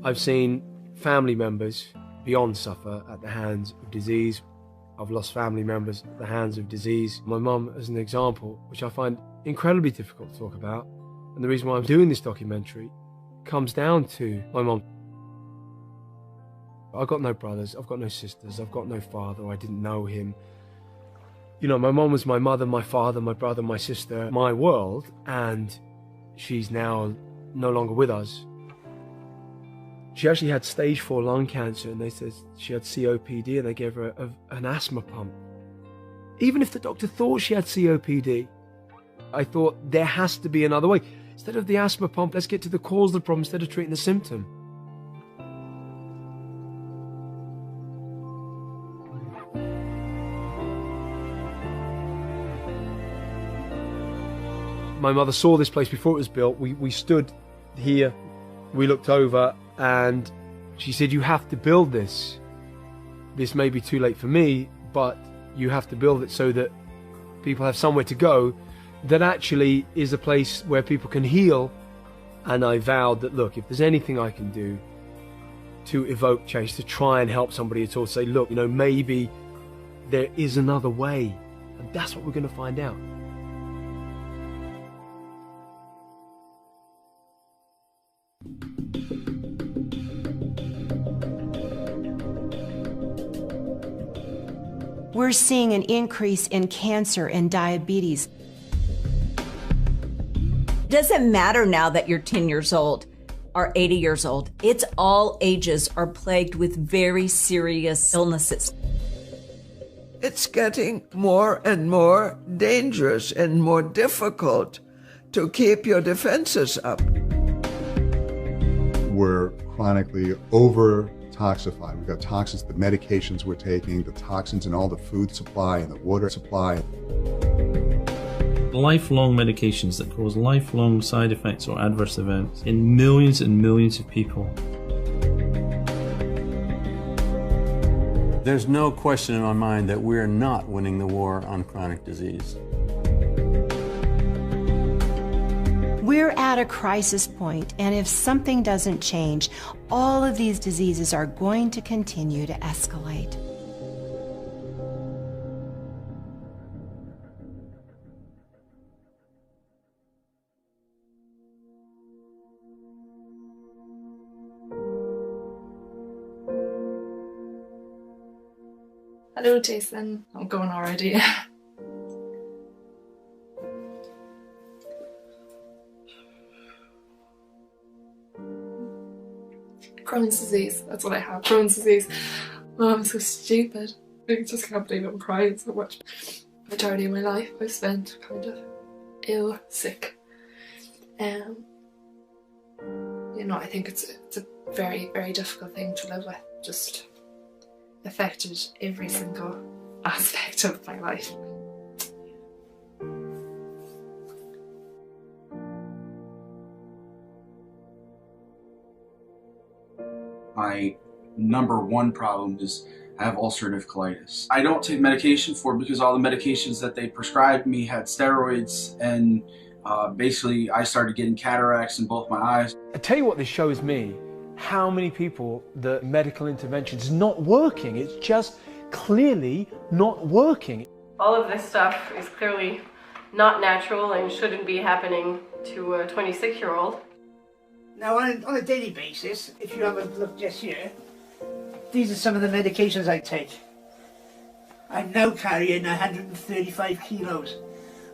I've seen family members beyond suffer at the hands of disease. I've lost family members at the hands of disease. My mum as an example, which I find incredibly difficult to talk about. And the reason why I'm doing this documentary comes down to my mum. I've got no brothers, I've got no sisters, I've got no father, I didn't know him. You know, my mum was my mother, my father, my brother, my sister, my world, and she's now no longer with us. She actually had stage 4 lung cancer, and they said she had COPD, and they gave her an asthma pump. Even if the doctor thought she had COPD, I thought there has to be another way. Instead of the asthma pump, let's get to the cause of the problem instead of treating the symptom. My mother saw this place before it was built. We stood here, we looked over, and she said, you have to build this. This may be too late for me, but you have to build it so that people have somewhere to go that actually is a place where people can heal. And I vowed that, look, if there's anything I can do to evoke change, to try and help somebody at all, say, look, you know, maybe there is another way. And that's what we're going to find out. We're seeing an increase in cancer and diabetes. Doesn't matter now that you're 10 years old or 80 years old. It's all ages are plagued with very serious illnesses. It's getting more and more dangerous and more difficult to keep your defenses up. We're chronically over-toxified. We've got toxins, the medications we're taking, the toxins in all the food supply and the water supply. Lifelong medications that cause lifelong side effects or adverse events in millions and millions of people. There's no question in my mind that we're not winning the war on chronic disease. We're at a crisis point, and if something doesn't change, all of these diseases are going to continue to escalate. Hello, Jason. I'm going already. Crohn's disease. That's what I have. Crohn's disease. Oh, I'm so stupid. I just can't believe I'm crying so much. The majority of my life I've spent kind of ill, sick. You know, I think it's a very, very difficult thing to live with. Just affected every single aspect of my life. My number one problem is I have ulcerative colitis. I don't take medication for it because all the medications that they prescribed me had steroids, and basically I started getting cataracts in both my eyes. I tell you what this shows me, how many people the medical intervention is not working. It's just clearly not working. All of this stuff is clearly not natural and shouldn't be happening to a 26-year-old. Now on a daily basis, if you have a look just here, these are some of the medications I take. I'm now carrying 135 kilos,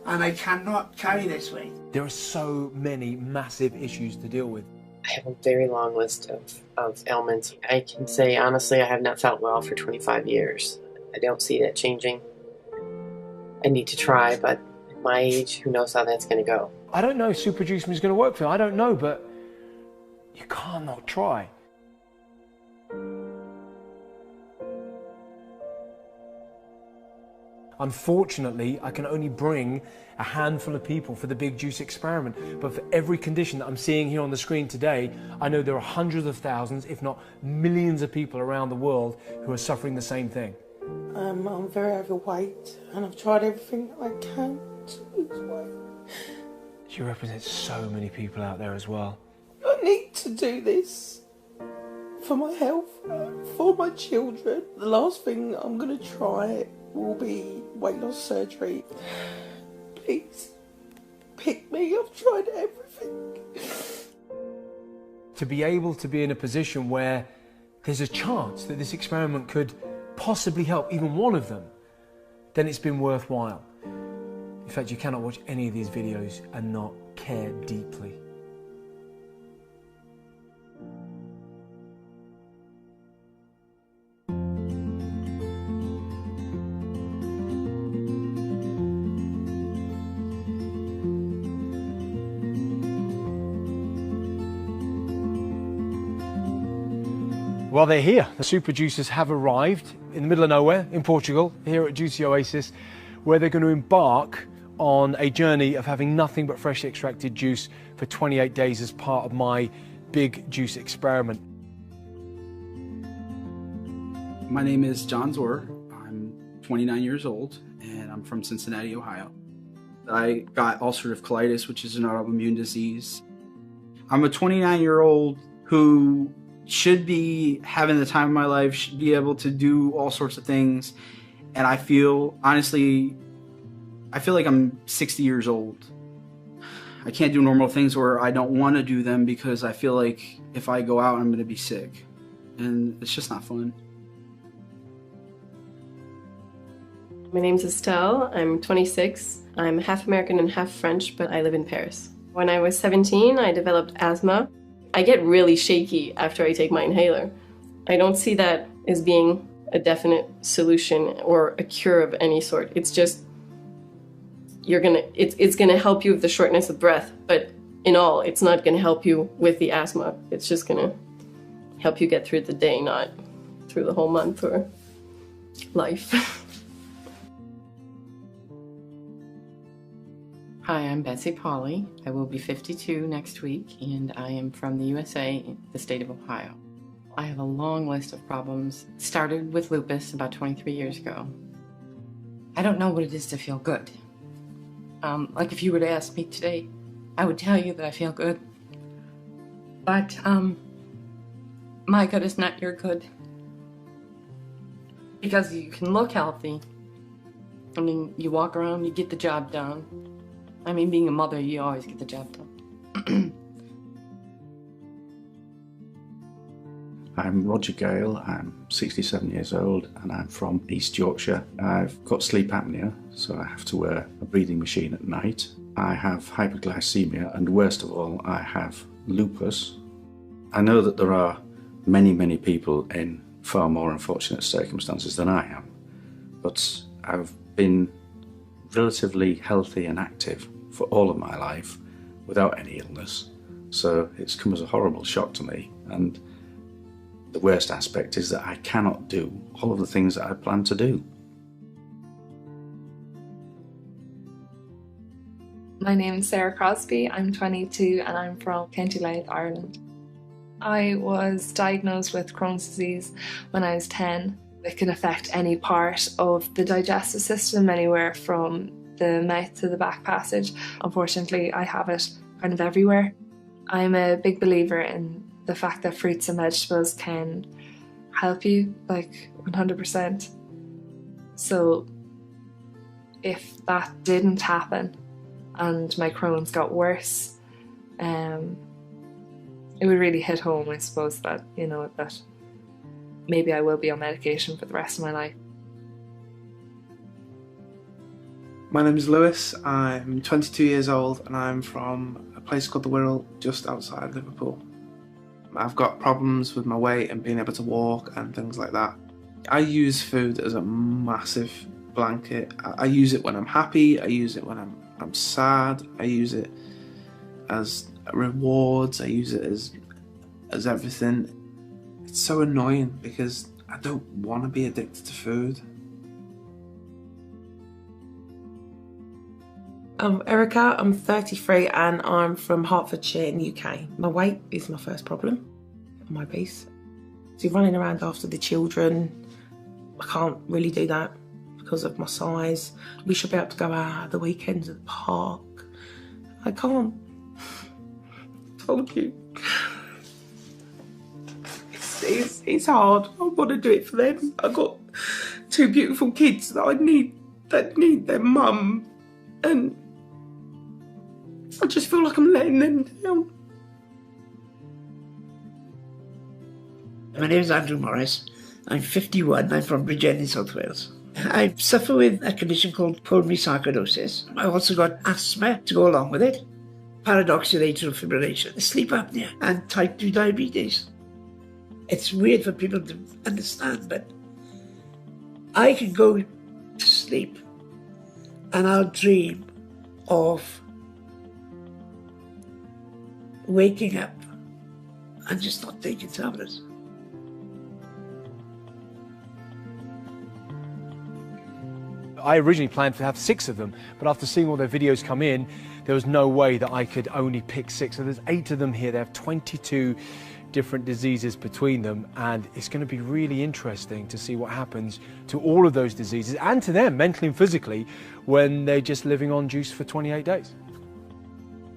and I cannot carry this weight. There are so many massive issues to deal with. I have a very long list of ailments. I can say honestly I have not felt well for 25 years. I don't see that changing. I need to try, but at my age, who knows how that's going to go. I don't know if super juicing is going to work for you. I don't know, but you can't not try. Unfortunately, I can only bring a handful of people for the big juice experiment, but for every condition that I'm seeing here on the screen today, I know there are hundreds of thousands, if not millions of people around the world who are suffering the same thing. I'm very overweight, and I've tried everything I can to lose weight. You represent so many people out there as well. I need to do this. for my health, for my children. The last thing I'm going to try will be weight loss surgery. Please, pick me. I've tried everything. To be able to be in a position where there's a chance that this experiment could possibly help even one of them, then it's been worthwhile. In fact, you cannot watch any of these videos and not care deeply. Well, they're here. The super juicers have arrived in the middle of nowhere in Portugal, here at Juicy Oasis, where they're going to embark on a journey of having nothing but freshly extracted juice for 28 days as part of my big juice experiment. My name is John Zor. I'm 29 years old and I'm from Cincinnati, Ohio. I got ulcerative colitis, which is an autoimmune disease. I'm a 29-year-old who should be having the time of my life, should be able to do all sorts of things. And I feel, honestly, I feel like I'm 60 years old. I can't do normal things, or I don't want to do them because I feel like if I go out, I'm going to be sick. And it's just not fun. My name's Estelle. I'm 26. I'm half American and half French, but I live in Paris. When I was 17, I developed asthma. I get really shaky after I take my inhaler. I don't see that as being a definite solution or a cure of any sort. It's just, it's gonna help you with the shortness of breath, but in all, it's not gonna help you with the asthma. It's just gonna help you get through the day, not through the whole month or life. Hi, I'm Betsy Pauley. I will be 52 next week, and I am from the USA, the state of Ohio. I have a long list of problems. Started with lupus about 23 years ago. I don't know what it is to feel good. Like if you were to ask me today, I would tell you that I feel good. But my good is not your good. Because you can look healthy. I mean, you walk around, you get the job done. I mean, being a mother, you always get the job done. I'm Roger Gale, I'm 67 years old and I'm from East Yorkshire. I've got sleep apnea, so I have to wear a breathing machine at night. I have hyperglycemia, and worst of all, I have lupus. I know that there are many, many people in far more unfortunate circumstances than I am, but I've been relatively healthy and active for all of my life without any illness, so it's come as a horrible shock to me. And the worst aspect is that I cannot do all of the things that I plan to do. My name is Sarah Crosby, I'm 22 and I'm from County Louth, Ireland. I was diagnosed with Crohn's disease when I was 10. It can affect any part of the digestive system, anywhere from the mouth to the back passage. Unfortunately, I have it kind of everywhere. I'm a big believer in the fact that fruits and vegetables can help you, like 100%. So if that didn't happen and my Crohn's got worse, it would really hit home, I suppose, that, you know, that maybe I will be on medication for the rest of my life. My name is Lewis, I'm 22 years old and I'm from a place called the Wirral just outside Liverpool. I've got problems with my weight and being able to walk and things like that. I use food as a massive blanket. I use it when I'm happy, I use it when I'm sad, I use it as rewards, I use it as everything. It's so annoying because I don't want to be addicted to food. I'm Erica, I'm 33 and I'm from Hertfordshire in the UK. My weight is my first problem on my base. So running around after the children, I can't really do that because of my size. We should be able to go out at the weekends at the park. I can't. I told you. It's it's hard. I want to do it for them. I've got 2 beautiful kids that need their mum, and I just feel like I'm letting them down. My name is Andrew Morris. I'm 51. I'm from Bridgend in South Wales. I suffer with a condition called pulmonary sarcoidosis. I've also got asthma to go along with it, paradoxical atrial fibrillation, sleep apnea, and type 2 diabetes. It's weird for people to understand, but I can go to sleep and I'll dream of waking up and just not taking tablets. I originally planned to have 6 of them, but after seeing all their videos come in, there was no way that I could only pick 6. So there's 8 of them here. They have 22 different diseases between them, and it's going to be really interesting to see what happens to all of those diseases and to them mentally and physically when they're just living on juice for 28 days.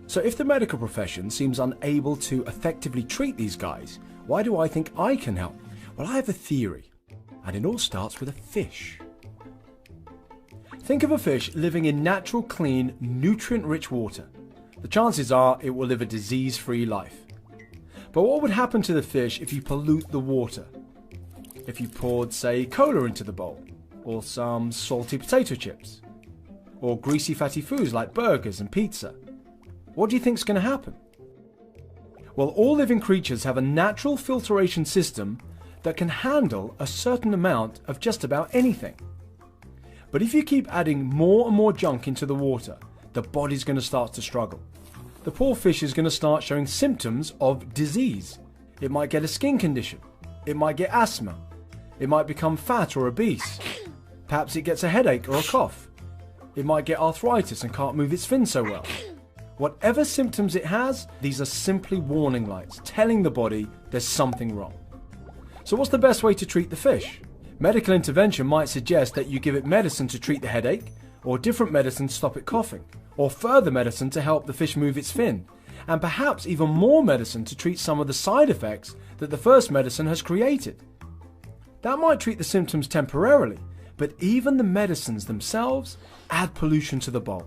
So if the medical profession seems unable to effectively treat these guys, why do I think I can help? Well, I have a theory, and it all starts with a fish. Think of a fish living in natural, clean, nutrient-rich water. The chances are it will live a disease-free life. But what would happen to the fish if you pollute the water? If you poured, say, cola into the bowl, or some salty potato chips, or greasy fatty foods like burgers and pizza? What do you think is going to happen? Well, all living creatures have a natural filtration system that can handle a certain amount of just about anything. But if you keep adding more and more junk into the water, the body's going to start to struggle. The poor fish is going to start showing symptoms of disease. It might get a skin condition. It might get asthma. It might become fat or obese. Perhaps it gets a headache or a cough. It might get arthritis and can't move its fin so well. Whatever symptoms it has, these are simply warning lights telling the body there's something wrong. So what's the best way to treat the fish? Medical intervention might suggest that you give it medicine to treat the headache, or different medicine to stop it coughing, or further medicine to help the fish move its fin, and perhaps even more medicine to treat some of the side effects that the first medicine has created. That might treat the symptoms temporarily, but even the medicines themselves add pollution to the bowl.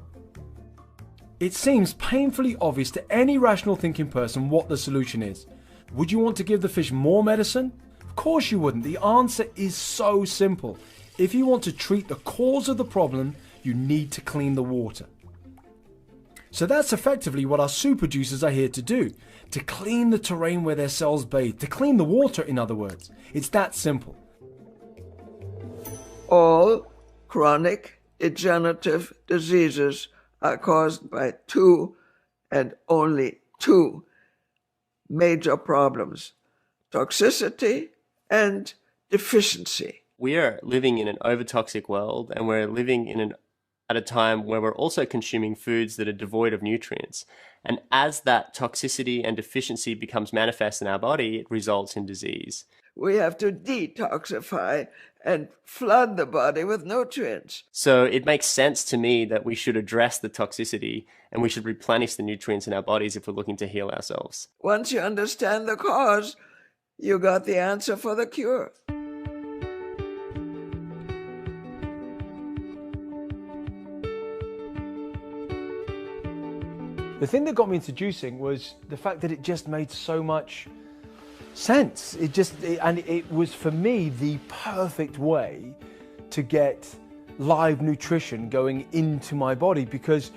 It seems painfully obvious to any rational thinking person what the solution is. Would you want to give the fish more medicine? Of course you wouldn't. The answer is so simple. If you want to treat the cause of the problem, you need to clean the water. So that's effectively what our super juicers are here to do. To clean the terrain where their cells bathe. To clean the water, in other words. It's that simple. All chronic degenerative diseases are caused by 2 and only 2 major problems: toxicity and deficiency. We are living in an overtoxic world, and we're living at a time where we're also consuming foods that are devoid of nutrients. And as that toxicity and deficiency becomes manifest in our body, it results in disease. We have to detoxify and flood the body with nutrients. So it makes sense to me that we should address the toxicity and we should replenish the nutrients in our bodies if we're looking to heal ourselves. Once you understand the cause, you got the answer for the cure. The thing that got me into juicing was the fact that it just made so much sense. It was for me the perfect way to get live nutrition going into my body, because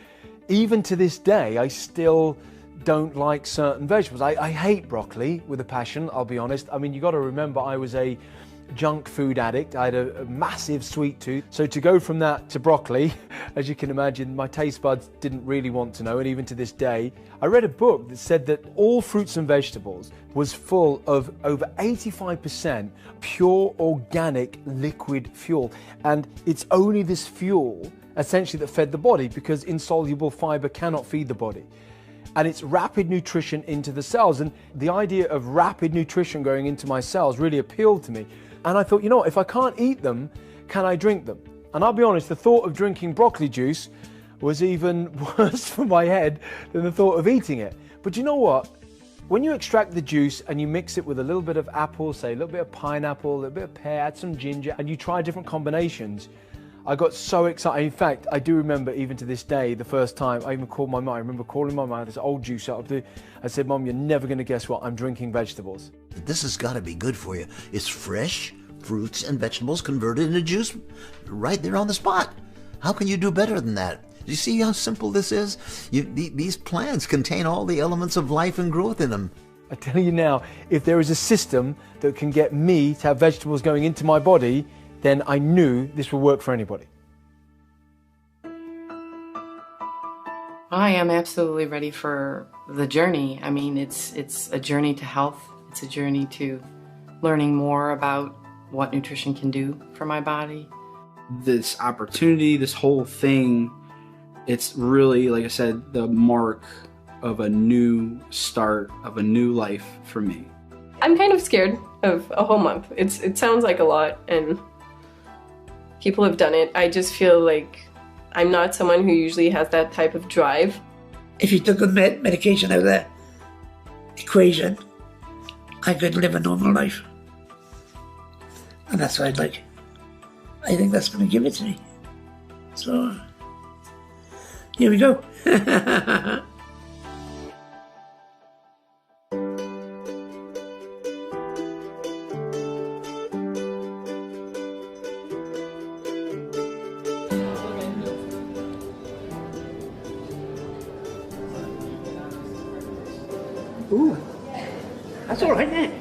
even to this day I still don't like certain vegetables. I hate broccoli with a passion, I'll be honest. I mean, you got to remember I was a junk food addict. I had a massive sweet tooth. So to go from that to broccoli, as you can imagine, my taste buds didn't really want to know. And even to this day, I read a book that said that all fruits and vegetables was full of over 85% pure organic liquid fuel. And it's only this fuel essentially that fed the body, because insoluble fiber cannot feed the body. And it's rapid nutrition into the cells. And the idea of rapid nutrition going into my cells really appealed to me. And I thought, you know what, if I can't eat them, can I drink them? And I'll be honest, the thought of drinking broccoli juice was even worse for my head than the thought of eating it. But you know what? When you extract the juice and you mix it with a little bit of apple, say a little bit of pineapple, a little bit of pear, add some ginger, and you try different combinations, I got so excited. In fact, I do remember even to this day, the first time I even called my mum. I remember calling my mum, this old juice out of the, I said, Mum, you're never gonna guess what, I'm drinking vegetables. This has gotta be good for you. It's fresh fruits and vegetables converted into juice right there on the spot. How can you do better than that? Do you see how simple this is? These plants contain all the elements of life and growth in them. I tell you now, if there is a system that can get me to have vegetables going into my body, then I knew this would work for anybody. I am absolutely ready for the journey. I mean, it's a journey to health. It's a journey to learning more about what nutrition can do for my body. This opportunity, this whole thing, it's really, like I said, the mark of a new start, of a new life for me. I'm kind of scared of a whole month. It sounds like a lot, and people have done it. I just feel like I'm not someone who usually has that type of drive. If you took the medication out of the equation, I could live a normal life. And that's what I'd like. I think that's going to give it to me. So, here we go. Ooh, that's all right, isn't it?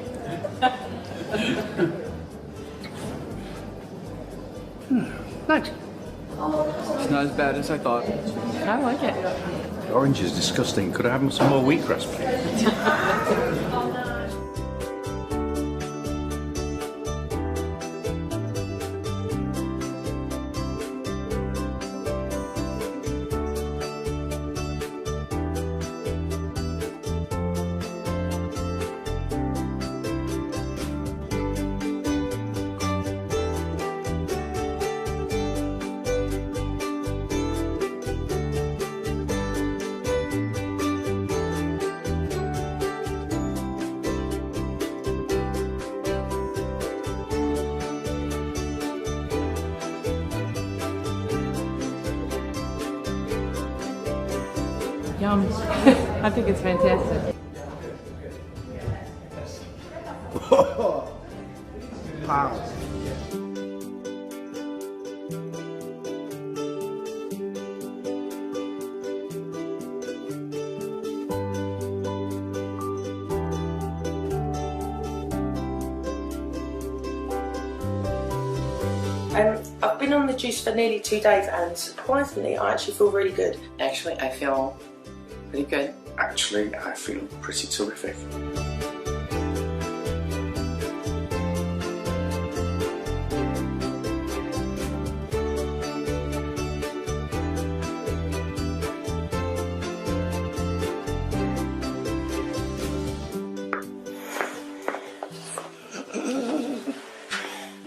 Thanks. It's not as bad as I thought. I like it. The orange is disgusting. Could I have some more wheatgrass, please? Yum. I think it's fantastic. Wow. I've been on the juice for nearly 2 days, and surprisingly I actually feel really good. Actually, I feel pretty good. Actually, I feel pretty terrific.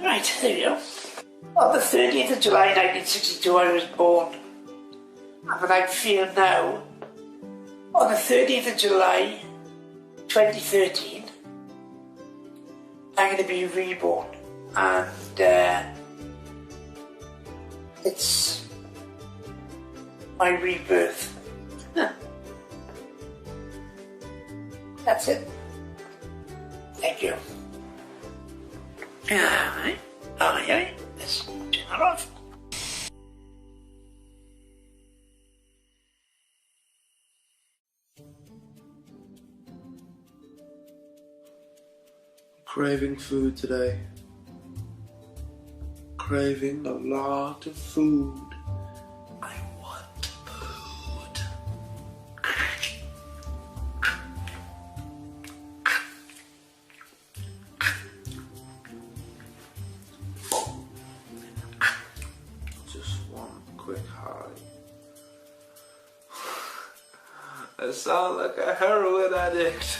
Right, there we go. On the 30th of July 1962 I was born. And what I feel now, on the 30th of July 2013, I'm going to be reborn. And it's my rebirth. That's it. Thank you. Alright. Alright. Let's turn that off. Craving food today. Craving a lot of food. I want food. Just one quick high. I sound like a heroin addict.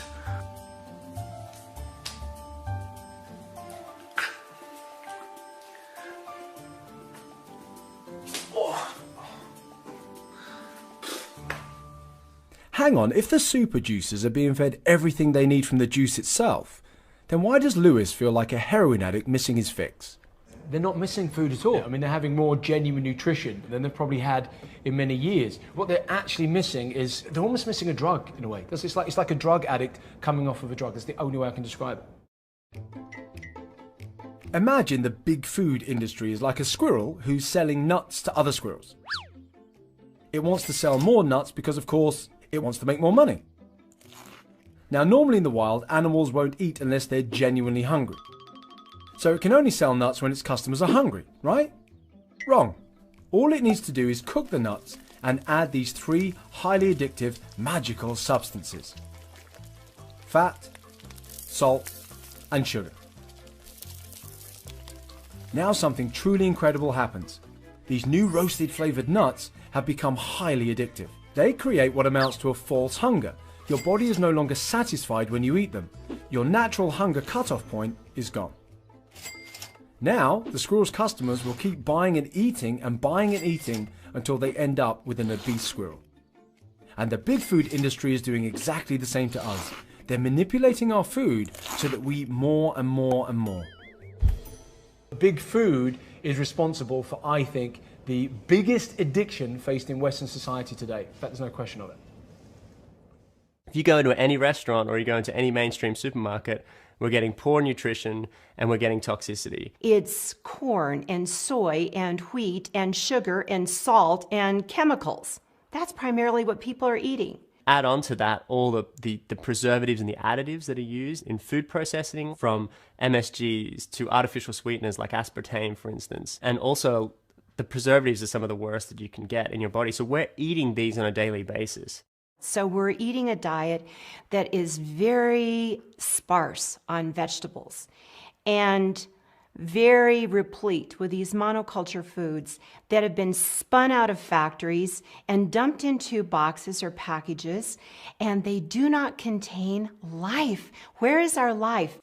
Hang on, if the super juicers are being fed everything they need from the juice itself, then why does Lewis feel like a heroin addict missing his fix? They're not missing food at all. I mean, they're having more genuine nutrition than they've probably had in many years. What they're actually missing is, they're almost missing a drug in a way. It's like a drug addict coming off of a drug. That's the only way I can describe it. Imagine the big food industry is like a squirrel who's selling nuts to other squirrels. It wants to sell more nuts because, of course, it wants to make more money. Now, normally in the wild, animals won't eat unless they're genuinely hungry. So it can only sell nuts when its customers are hungry, right? Wrong. All it needs to do is cook the nuts and add these 3 highly addictive, magical substances: fat, salt, and sugar. Now something truly incredible happens. These new roasted flavored nuts have become highly addictive. They create what amounts to a false hunger. Your body is no longer satisfied when you eat them. Your natural hunger cutoff point is gone. Now, the squirrel's customers will keep buying and eating until they end up with an obese squirrel. And the big food industry is doing exactly the same to us. They're manipulating our food so that we eat more and more and more. Big food is responsible for, I think, the biggest addiction faced in Western society today. In fact, there's no question of it. If you go into any restaurant or you go into any mainstream supermarket, we're getting poor nutrition and we're getting toxicity. It's corn and soy and wheat and sugar and salt and chemicals. That's primarily what people are eating. Add on to that all the preservatives and the additives that are used in food processing, from MSGs to artificial sweeteners like aspartame, for instance. And also, the preservatives are some of the worst that you can get in your body. So we're eating these on a daily basis. So we're eating a diet that is very sparse on vegetables and very replete with these monoculture foods that have been spun out of factories and dumped into boxes or packages, and they do not contain life. Where is our life?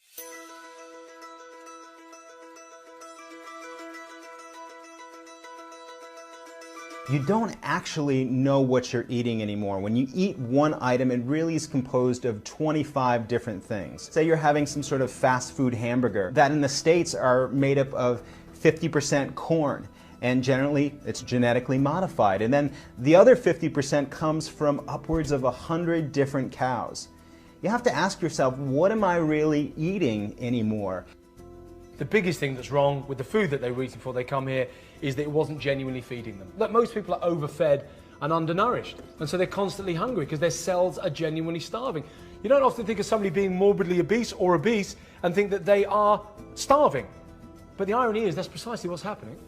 You don't actually know what you're eating anymore. When you eat one item, it really is composed of 25 different things. Say you're having some sort of fast food hamburger that in the States are made up of 50% corn, and generally it's genetically modified. And then the other 50% comes from upwards of 100 different cows. You have to ask yourself, what am I really eating anymore? The biggest thing that's wrong with the food that they were eating before they come here is that it wasn't genuinely feeding them. Look, most people are overfed and undernourished, and so they're constantly hungry because their cells are genuinely starving. You don't often think of somebody being morbidly obese or obese and think that they are starving. But the irony is that's precisely what's happening.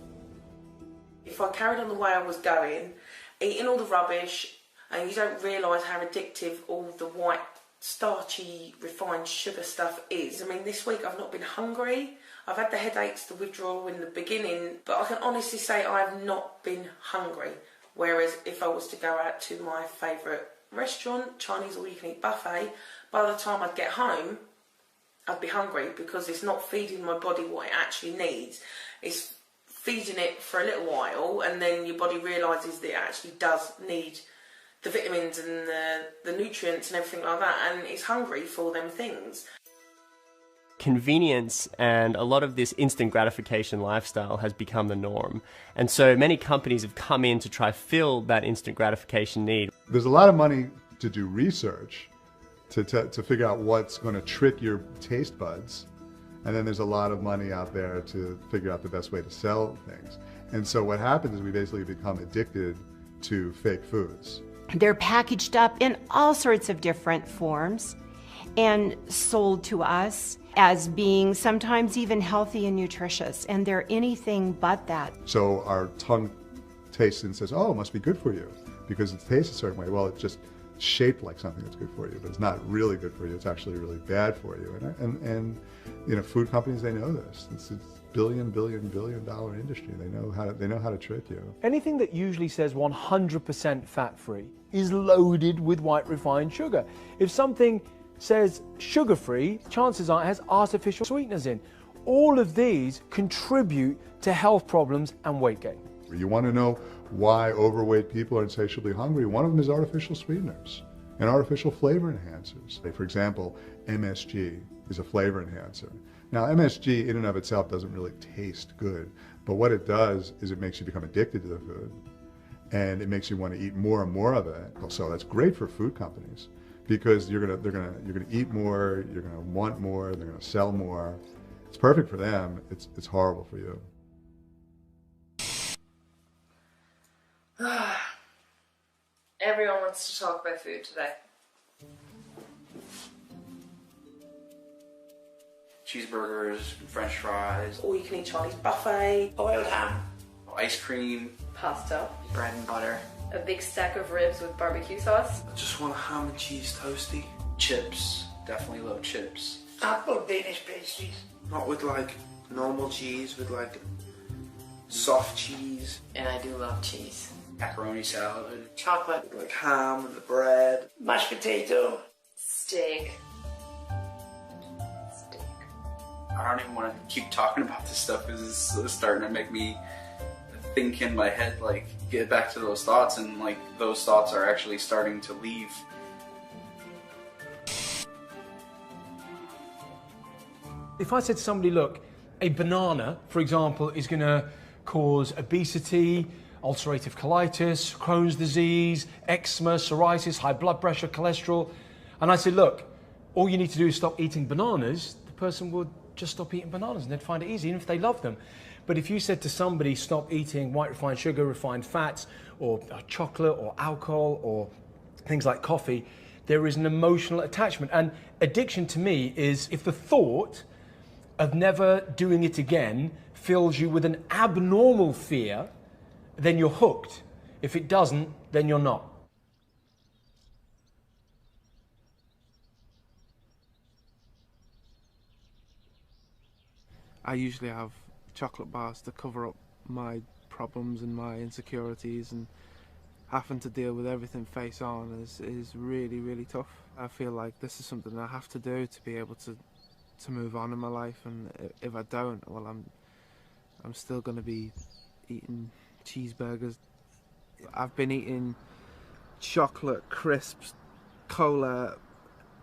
If I carried on the way I was going, eating all the rubbish, and you don't realise how addictive all the white, starchy, refined sugar stuff is. I mean, this week I've not been hungry. I've had the headaches, the withdrawal in the beginning, but I can honestly say I have not been hungry. Whereas if I was to go out to my favourite restaurant, Chinese all-you-can-eat buffet, by the time I'd get home, I'd be hungry because it's not feeding my body what it actually needs. It's feeding it for a little while, and then your body realises that it actually does need the vitamins and the nutrients and everything like that, and it's hungry for them things. Convenience and a lot of this instant gratification lifestyle has become the norm. And so many companies have come in to try fill that instant gratification need. There's a lot of money to do research to figure out what's going to trick your taste buds. And then there's a lot of money out there to figure out the best way to sell things. And so what happens is we basically become addicted to fake foods. They're packaged up in all sorts of different forms and sold to us as being sometimes even healthy and nutritious, and they're anything but that. So our tongue tastes and says, oh, it must be good for you because it tastes a certain way. Well, it's just shaped like something that's good for you, but it's not really good for you. It's actually really bad for you. And you know, food companies, they know this. It's billion dollar industry. They know how to trick you. Anything that usually says 100% fat-free is loaded with white refined sugar. If something says sugar-free, chances are it has artificial sweeteners in. All of these contribute to health problems and weight gain. You want to know why overweight people are insatiably hungry? One of them is artificial sweeteners. and artificial flavor enhancers. For example, MSG is a flavor enhancer. Now, MSG in and of itself doesn't really taste good, but what it does is it makes you become addicted to the food, and it makes you want to eat more and more of it. So that's great for food companies because you're gonna eat more, you're gonna want more, they're gonna sell more. It's perfect for them. It's horrible for you. Everyone wants to talk about food today. Cheeseburgers, French fries, All you can eat Chinese buffet, boiled ham, ice cream, Pasta. bread and butter. A big stack of ribs with barbecue sauce. I just want a ham and cheese toasty. Chips, definitely love chips. Apple Danish pastries. Not with like normal cheese, with like soft cheese. And I do love cheese. Macaroni salad. Chocolate. With like ham and the bread. Mashed potato. Steak. I don't even want to keep talking about this stuff because it's starting to make me think in my head, like, get back to those thoughts, and like those thoughts are actually starting to leave. If I said to somebody, look, a banana, for example, is going to cause obesity, ulcerative colitis, Crohn's disease, eczema, psoriasis, high blood pressure, cholesterol, and I said, look, all you need to do is stop eating bananas, the person would just stop eating bananas and they'd find it easy, even if they love them. But if you said to somebody, stop eating white refined sugar, refined fats, or chocolate, or alcohol, or things like coffee, there is an emotional attachment. And addiction to me is if the thought of never doing it again fills you with an abnormal fear, then you're hooked. If it doesn't, then you're not. I usually have chocolate bars to cover up my problems and my insecurities, and having to deal with everything face on is really, really tough. I feel like this is something I have to do to be able to move on in my life, and if I don't, well, I'm still going to be eating cheeseburgers. I've been eating chocolate, crisps, cola,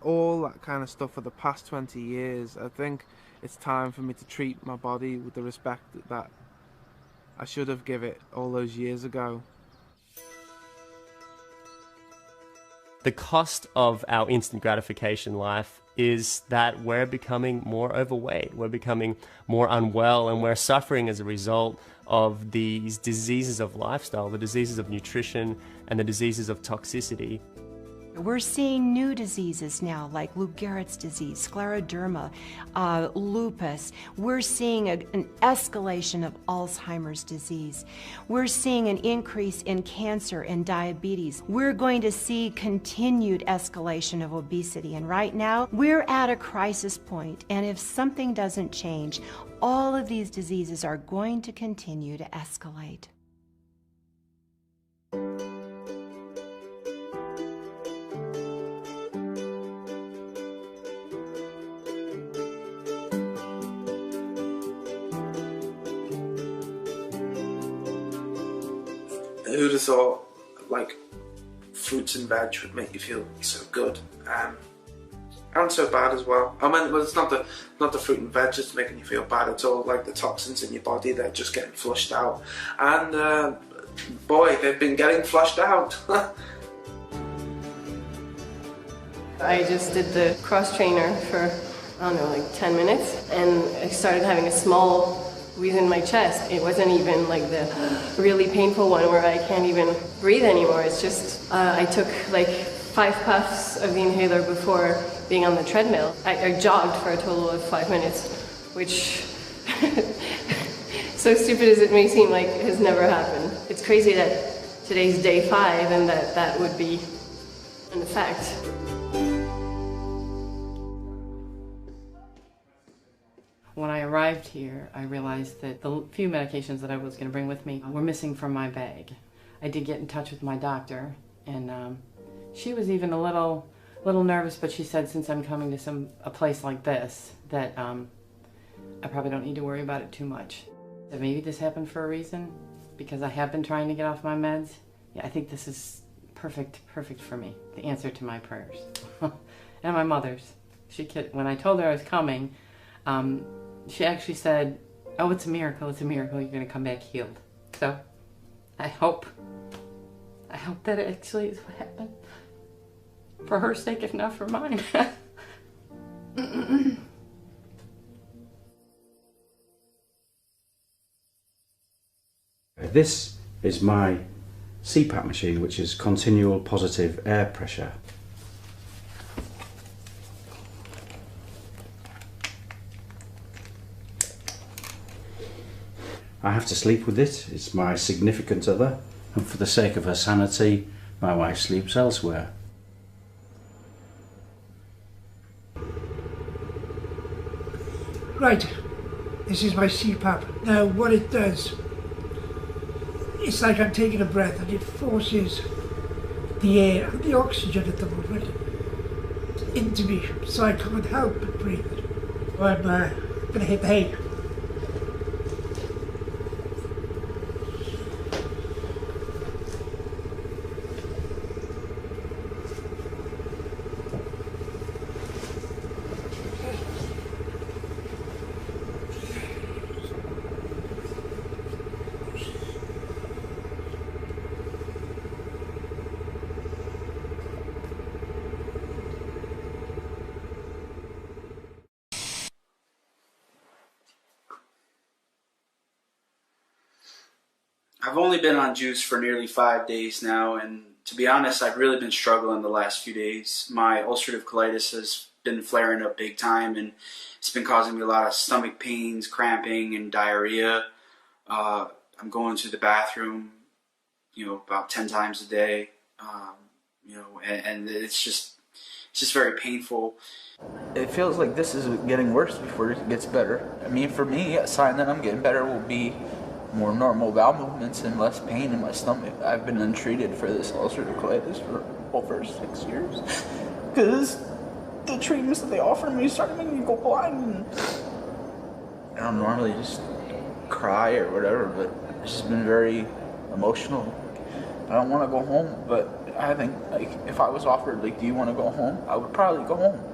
all that kind of stuff for the past 20 years. I think it's time for me to treat my body with the respect that I should have given it all those years ago. The cost of our instant gratification life is that we're becoming more overweight, we're becoming more unwell, and we're suffering as a result of these diseases of lifestyle, the diseases of nutrition and the diseases of toxicity. We're seeing new diseases now, like Lou Gehrig's disease, scleroderma, lupus. We're seeing an escalation of Alzheimer's disease. We're seeing an increase in cancer and diabetes. We're going to see continued escalation of obesity. And right now, we're at a crisis point. And if something doesn't change, all of these diseases are going to continue to escalate. Who'd have thought, like, fruits and veg would make you feel so good, and so bad as well. I mean, well, it's not the fruit and veg that's making you feel bad. It's all like the toxins in your body that are just getting flushed out, and boy, they've been getting flushed out. I just did the cross trainer for, I don't know, like 10 minutes, and I started having a small squeeze in my chest. It wasn't even like the really painful one where I can't even breathe anymore. It's just, I took like 5 puffs of the inhaler before being on the treadmill. I jogged for a total of 5 minutes, which, so stupid as it may seem, like has never happened. It's crazy that today's day 5 and that would be an effect. When I arrived here, I realized that the few medications that I was going to bring with me were missing from my bag. I did get in touch with my doctor, and she was even a little nervous, but she said since I'm coming to a place like this, that I probably don't need to worry about it too much. That maybe this happened for a reason, because I have been trying to get off my meds. Yeah, I think this is perfect for me, the answer to my prayers. And my mother's. When I told her I was coming, she actually said, oh, it's a miracle, you're going to come back healed. So, I hope that it actually is what happened. For her sake, if not for mine. This is my CPAP machine, which is continual positive air pressure. I have to sleep with it. It's my significant other, and for the sake of her sanity, my wife sleeps elsewhere. Right, this is my CPAP. Now what it does, it's like I'm taking a breath and it forces the air, the oxygen at the moment, into me, so I can't help but breathe. I'm going to hit the hay. I've only been on juice for nearly 5 days now, and to be honest, I've really been struggling the last few days. My ulcerative colitis has been flaring up big time, and it's been causing me a lot of stomach pains, cramping, and diarrhea. I'm going to the bathroom, about 10 times a day, and it's just very painful. It feels like this is getting worse before it gets better. I mean, for me, a sign that I'm getting better will be more normal bowel movements and less pain in my stomach. I've been untreated for this ulcerative colitis for over 6 years because the treatments that they offer me started making me go blind. I don't normally just cry or whatever, but it's just been very emotional. I don't want to go home, but I think if I was offered do you want to go home, I would probably go home.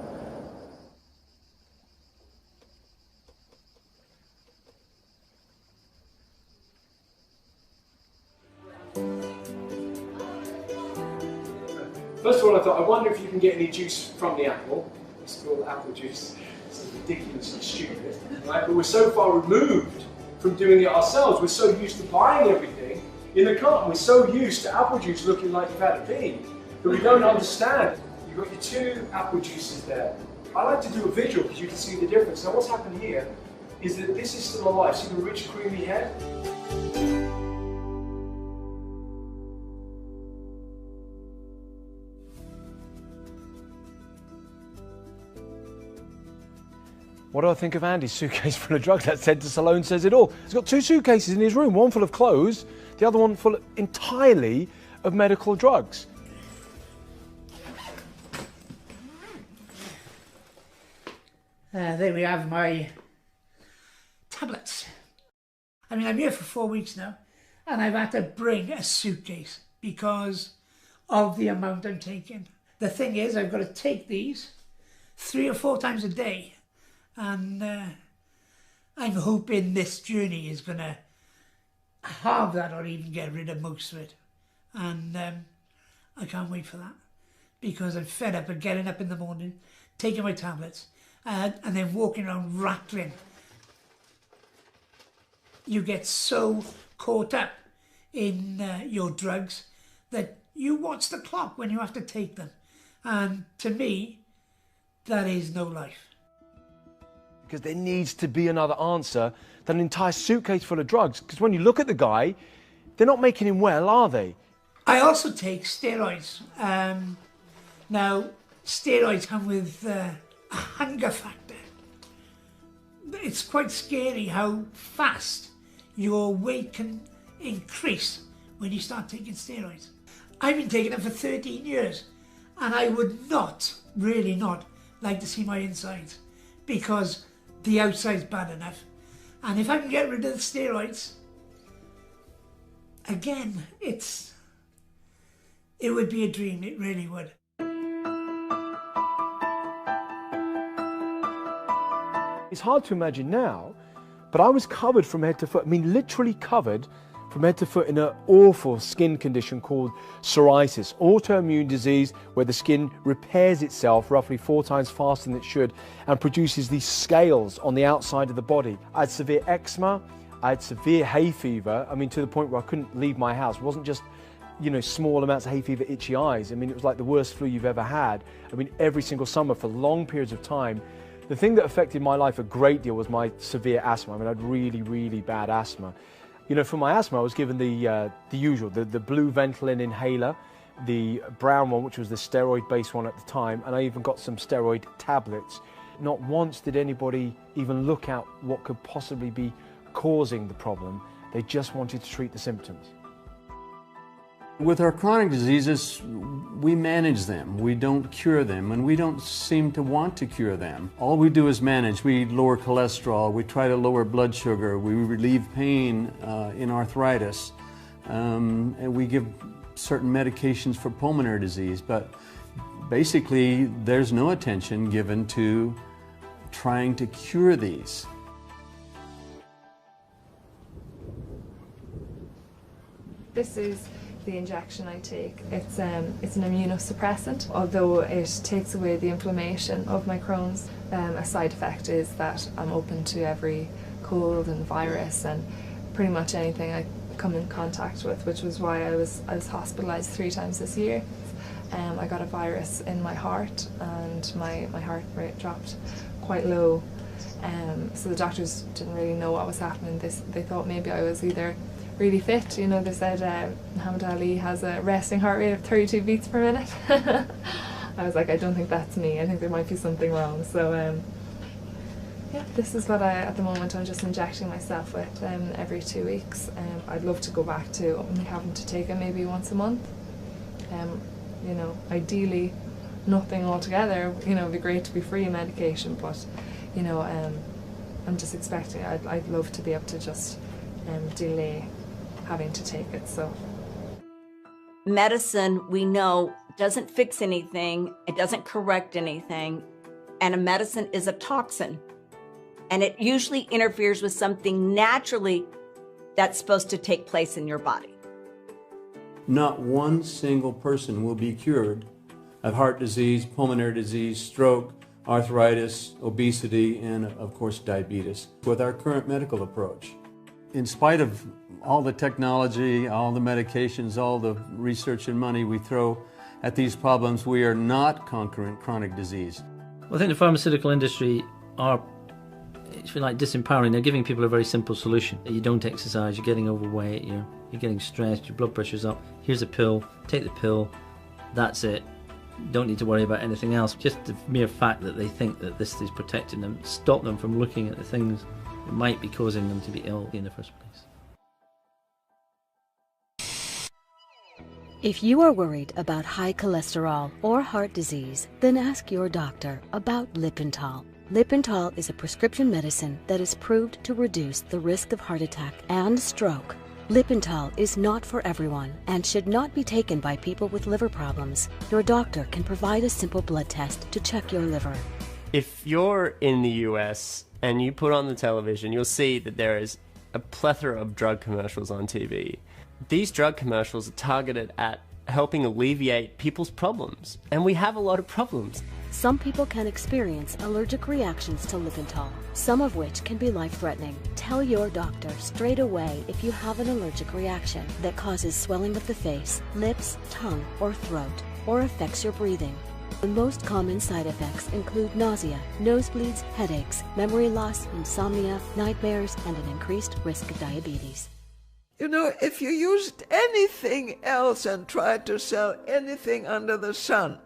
First of all, I thought, I wonder if you can get any juice from the apple. It's called apple juice. It's ridiculously stupid, right? But we're so far removed from doing it ourselves. We're so used to buying everything in the carton. We're so used to apple juice looking like you've had a pee that we don't understand. You've got your 2 apple juices there. I like to do a visual because you can see the difference. Now what's happened here is that this is still alive. See the rich creamy head? What do I think of Andy's suitcase full of drugs? That sentence alone says it all. He's got 2 suitcases in his room, one full of clothes, the other one full entirely of medical drugs. There we have my tablets. I mean, I'm here for 4 weeks now, and I've had to bring a suitcase because of the amount I'm taking. The thing is, I've got to take these 3 or 4 times a day. And I'm hoping this journey is going to halve that or even get rid of most of it. And I can't wait for that because I'm fed up of getting up in the morning, taking my tablets and then walking around rattling. You get so caught up in your drugs that you watch the clock when you have to take them. And to me, that is no life. Because there needs to be another answer than an entire suitcase full of drugs. Because when you look at the guy, they're not making him well, are they? I also take steroids. Now, steroids come with a hunger factor. It's quite scary how fast your weight can increase when you start taking steroids. I've been taking them for 13 years, and I would not, really not, like to see my insides, because the outside's bad enough. And if I can get rid of the steroids, again, it's It would be a dream, it really would. It's hard to imagine now, but I was covered from head to foot. I mean, literally covered from head to foot in an awful skin condition called psoriasis, autoimmune disease where the skin repairs itself roughly 4 times faster than it should and produces these scales on the outside of the body. I had severe eczema, I had severe hay fever, I mean, to the point where I couldn't leave my house. It wasn't just, you know, small amounts of hay fever, itchy eyes. I mean, it was like the worst flu you've ever had. I mean, every single summer for long periods of time. The thing that affected my life a great deal was my severe asthma. I mean, I had really, really bad asthma. You know, for my asthma, I was given the usual, the blue Ventolin inhaler, the brown one, which was the steroid-based one at the time, and I even got some steroid tablets. Not once did anybody even look at what could possibly be causing the problem. They just wanted to treat the symptoms. With our chronic diseases, we manage them. We don't cure them, and we don't seem to want to cure them. All we do is manage. We lower cholesterol, we try to lower blood sugar, we relieve pain in arthritis, and we give certain medications for pulmonary disease, but basically there's no attention given to trying to cure these. This is the injection I take. It's an immunosuppressant. Although it takes away the inflammation of my Crohn's, a side effect is that I'm open to every cold and virus and pretty much anything I come in contact with, which was why I was hospitalized 3 times this year. I got a virus in my heart and my heart rate dropped quite low. So the doctors didn't really know what was happening. They thought maybe I was either really fit, you know, they said Muhammad Ali has a resting heart rate of 32 beats per minute. I was like, I don't think that's me, I think there might be something wrong. So yeah, this is what at the moment I'm just injecting myself with every 2 weeks. I'd love to go back to only having to take it maybe once a month. You know, ideally nothing altogether, you know, it'd be great to be free of medication, but you know, I'm just expecting, I'd love to be able to just delay having to take it. So medicine, we know, doesn't fix anything, it doesn't correct anything, and a medicine is a toxin, and it usually interferes with something naturally that's supposed to take place in your body. Not one single person will be cured of heart disease, pulmonary disease, stroke, arthritis, obesity, and of course diabetes with our current medical approach. In spite of all the technology, all the medications, all the research and money we throw at these problems, we are not conquering chronic disease. Well, I think the pharmaceutical industry are, if you like, disempowering. They're giving people a very simple solution. You don't exercise, you're getting overweight, you're getting stressed, your blood pressure's up. Here's a pill, take the pill, that's it. Don't need to worry about anything else. Just the mere fact that they think that this is protecting them, stop them from looking at the things that might be causing them to be ill in the first place. If you are worried about high cholesterol or heart disease, then ask your doctor about Lipitor. Lipitor is a prescription medicine that is proved to reduce the risk of heart attack and stroke. Lipitor is not for everyone and should not be taken by people with liver problems. Your doctor can provide a simple blood test to check your liver. If you're in the US and you put on the television, you'll see that there is a plethora of drug commercials on TV. These drug commercials are targeted at helping alleviate people's problems, and we have a lot of problems. Some people can experience allergic reactions to Lipitor, some of which can be life-threatening. Tell your doctor straight away if you have an allergic reaction that causes swelling of the face, lips, tongue, or throat, or affects your breathing. The most common side effects include nausea, nosebleeds, headaches, memory loss, insomnia, nightmares, and an increased risk of diabetes. You know, if you used anything else and tried to sell anything under the sun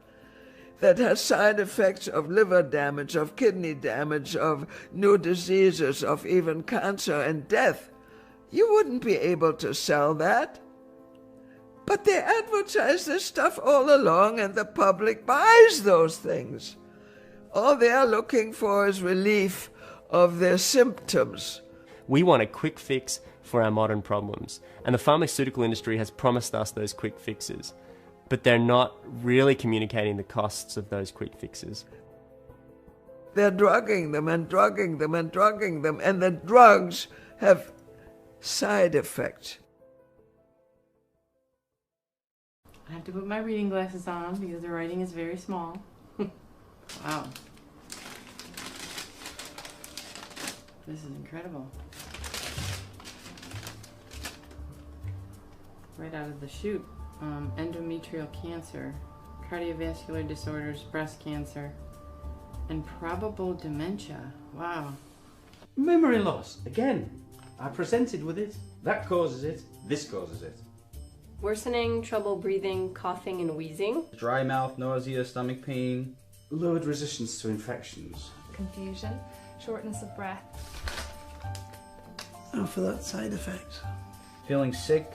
that has side effects of liver damage, of kidney damage, of new diseases, of even cancer and death, you wouldn't be able to sell that. But they advertise this stuff all along and the public buys those things. All they're looking for is relief of their symptoms. We want a quick fix for our modern problems, and the pharmaceutical industry has promised us those quick fixes. but they're not really communicating the costs of those quick fixes. They're drugging them and drugging them and drugging them, and the drugs have side effects. I have to put my reading glasses on because the writing is very small. Wow. This is incredible. Right out of the chute. Endometrial cancer, cardiovascular disorders, breast cancer, and probable dementia. Wow. Memory loss. Again, I presented with it. That causes it. This causes it. Worsening, trouble breathing, coughing, and wheezing. Dry mouth, nausea, stomach pain. Lowered resistance to infections. Confusion, shortness of breath. And for that side effect. Feeling sick,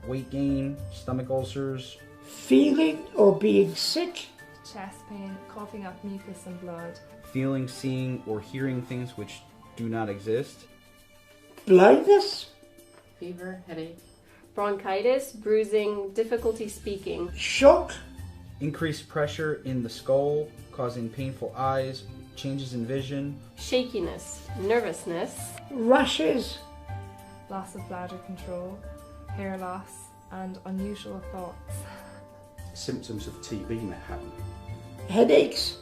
weight gain, stomach ulcers. Feeling or being sick. Chest pain, coughing up mucus and blood. Feeling, seeing, or hearing things which do not exist. Blindness. Fever, headache. Bronchitis, bruising, difficulty speaking. Shock. Increased pressure in the skull, causing painful eyes, changes in vision. Shakiness, nervousness. Rashes. Loss of bladder control, hair loss, and unusual thoughts. Symptoms of TB may happen. Headaches.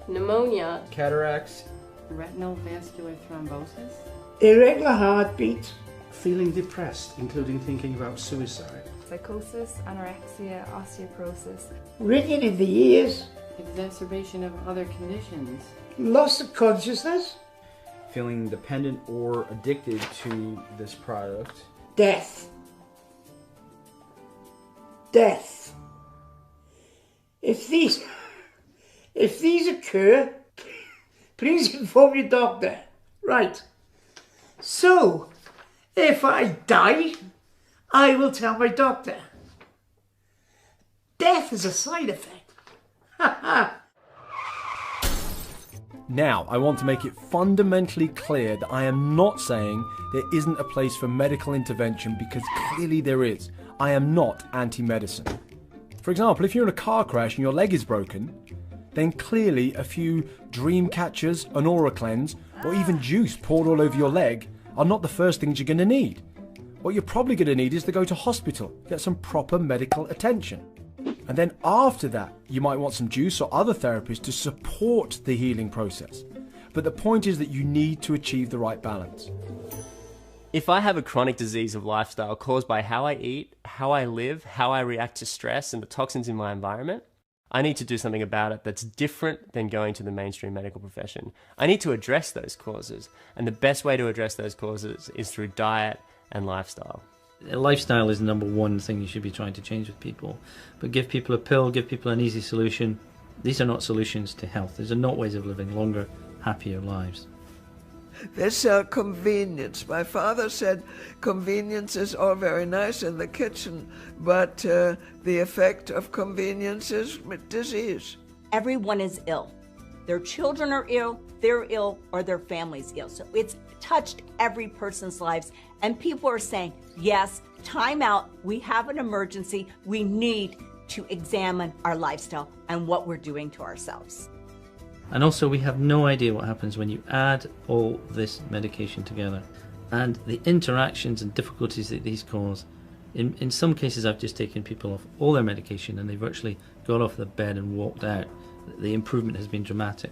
Pneumonia. Cataracts. Retinal vascular thrombosis. Irregular heartbeat. Feeling depressed, including thinking about suicide. Psychosis, anorexia, osteoporosis. Ringing in the ears. Exacerbation of other conditions. Loss of consciousness. Feeling dependent or addicted to this product. Death. Death. If these occur, please inform your doctor. Right. So, if I die, I will tell my doctor. Death is a side effect. Ha ha. Now, I want to make it fundamentally clear that I am not saying there isn't a place for medical intervention, because clearly there is. I am not anti-medicine. For example, if you're in a car crash and your leg is broken, then clearly a few dream catchers, an aura cleanse, or even juice poured all over your leg are not the first things you're going to need. What you're probably going to need is to go to hospital, get some proper medical attention. And then after that, you might want some juice or other therapies to support the healing process. But the point is that you need to achieve the right balance. If I have a chronic disease of lifestyle caused by how I eat, how I live, how I react to stress and the toxins in my environment, I need to do something about it that's different than going to the mainstream medical profession. I need to address those causes, and the best way to address those causes is through diet and lifestyle. Lifestyle is the number one thing you should be trying to change with people. But give people a pill, give people an easy solution. These are not solutions to health. These are not ways of living longer, happier lives. They sell convenience. My father said convenience is all very nice in the kitchen, but the effect of convenience is disease. Everyone is ill. Their children are ill, they're ill, or their family's ill. So it's touched every person's lives. And people are saying, yes, time out, we have an emergency, we need to examine our lifestyle and what we're doing to ourselves. And also, we have no idea what happens when you add all this medication together, and the interactions and difficulties that these cause. In some cases, I've just taken people off all their medication and they virtually got off the bed and walked out. The improvement has been dramatic.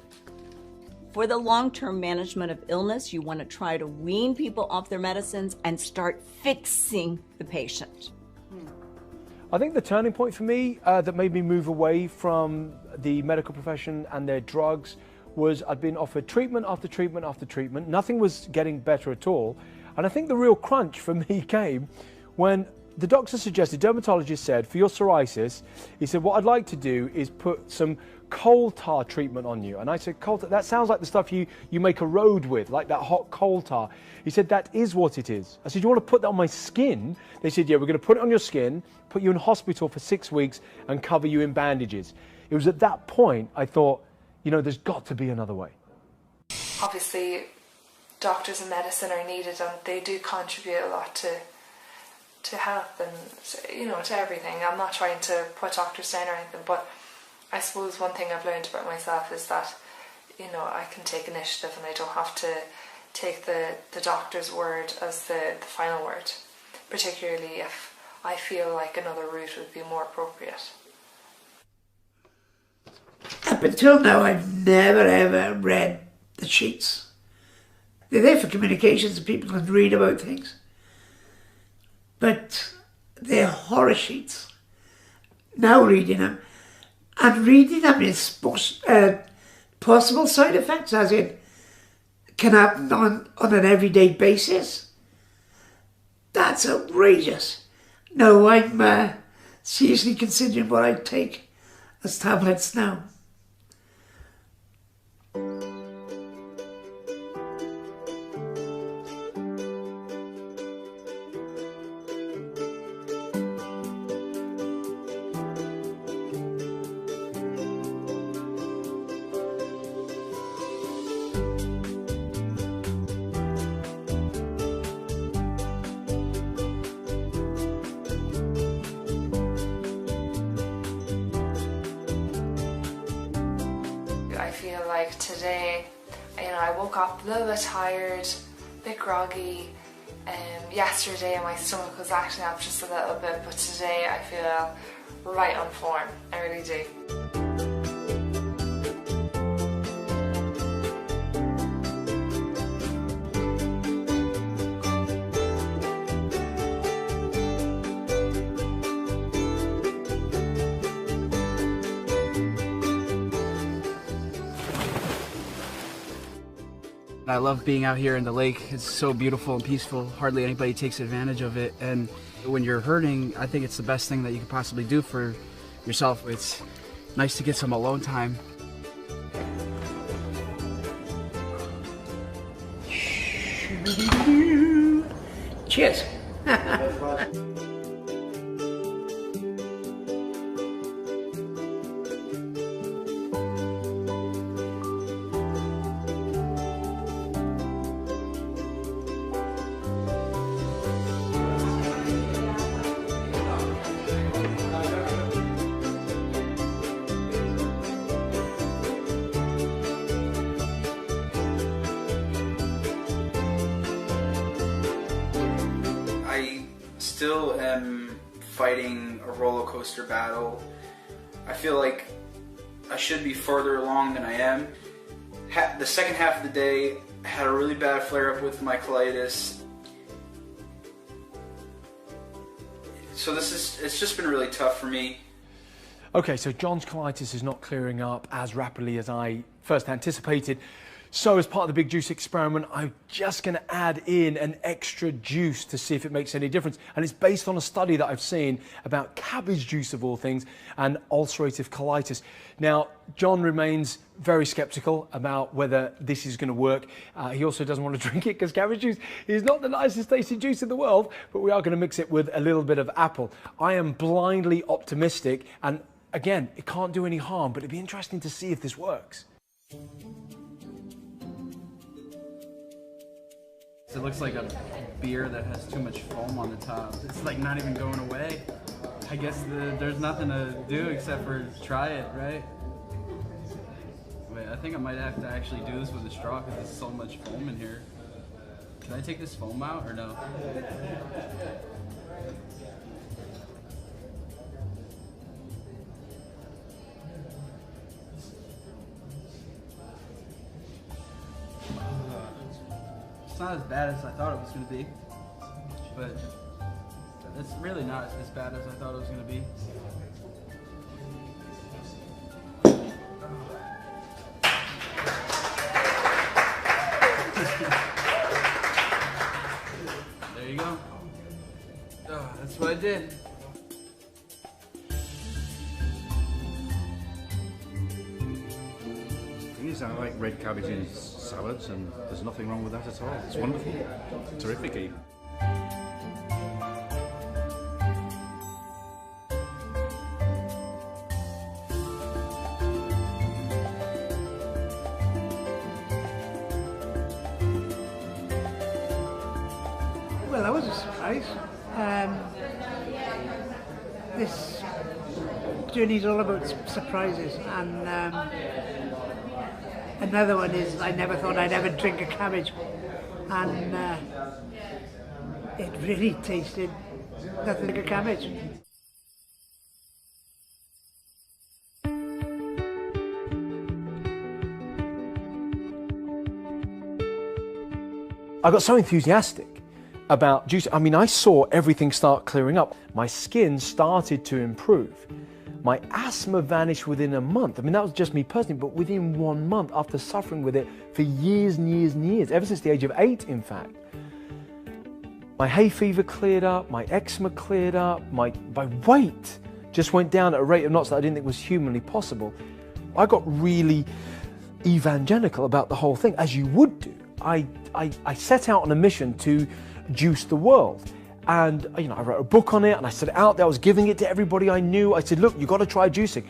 For the long-term management of illness, you want to try to wean people off their medicines and start fixing the patient. I think the turning point for me that made me move away from the medical profession and their drugs was I'd been offered treatment after treatment after treatment. Nothing was getting better at all. And I think the real crunch for me came when the doctor suggested, dermatologist said, for your psoriasis, he said, what I'd like to do is put some coal tar treatment on you. And I said, coal tar, that sounds like the stuff you make a road with, like that hot coal tar. He said, that is what it is. I said, you want to put that on my skin? They said, yeah, we're going to put it on your skin, put you in hospital for 6 weeks and cover you in bandages. It was at that point I thought, you know, there's got to be another way. Obviously, doctors and medicine are needed, and they do contribute a lot to to health and, you know, to everything. I'm not trying to put doctors down or anything, but I suppose one thing I've learned about myself is that, you know, I can take initiative and I don't have to take the doctor's word as the final word, particularly if I feel like another route would be more appropriate. Up until now, I've never ever read the sheets. They're there for communications and people can read about things. But they're horror sheets. Now reading them, and reading them is possible side effects, as in can happen on an everyday basis. That's outrageous. No, I'm seriously considering what I take as tablets now. I feel like today, you know, I woke up a little bit tired, a bit groggy. Yesterday my stomach was acting up just a little bit, but today I feel right on form. I really do. I love being out here in the lake. It's so beautiful and peaceful. Hardly anybody takes advantage of it. And when you're hurting, I think it's the best thing that you could possibly do for yourself. It's nice to get some alone time. Cheers. Still am fighting a roller coaster battle. I feel like I should be further along than I am. The second half of the day, I had a really bad flare-up with my colitis. So it's just been really tough for me. Okay, so John's colitis is not clearing up as rapidly as I first anticipated. So as part of the Big Juice experiment, I'm just going to add in an extra juice to see if it makes any difference. And it's based on a study that I've seen about cabbage juice, of all things, and ulcerative colitis. Now, John remains very skeptical about whether this is going to work. He also doesn't want to drink it because cabbage juice is not the nicest tasting juice in the world, but we are going to mix it with a little bit of apple. I am blindly optimistic, and again, it can't do any harm, but it'd be interesting to see if this works. It looks like a beer that has too much foam on the top. It's like not even going away. I guess there's nothing to do except for try it, right? Wait, I think I might have to actually do this with a straw because there's so much foam in here. Can I take this foam out or no? It's not as bad as I thought it was going to be, but it's really not as bad as I thought it was going to be. There you go. Oh, that's what I did. I like red cabbage in salads, and there's nothing wrong with that at all. It's wonderful. Terrific even. Well, that was a surprise. This journey is all about surprises, and another one is I never thought I'd ever drink a cabbage, and it really tasted nothing like a cabbage. I got so enthusiastic about juice. I mean, I saw everything start clearing up. My skin started to improve. My asthma vanished within a month. I mean, that was just me personally, but within 1 month, after suffering with it for years and years and years, ever since the age of 8, in fact. My hay fever cleared up, my eczema cleared up, my weight just went down at a rate of knots that I didn't think was humanly possible. I got really evangelical about the whole thing, as you would do. I set out on a mission to juice the world, and I wrote a book on it, and I set it out there. I was giving it to everybody I knew. I said, look, you got to try juicing.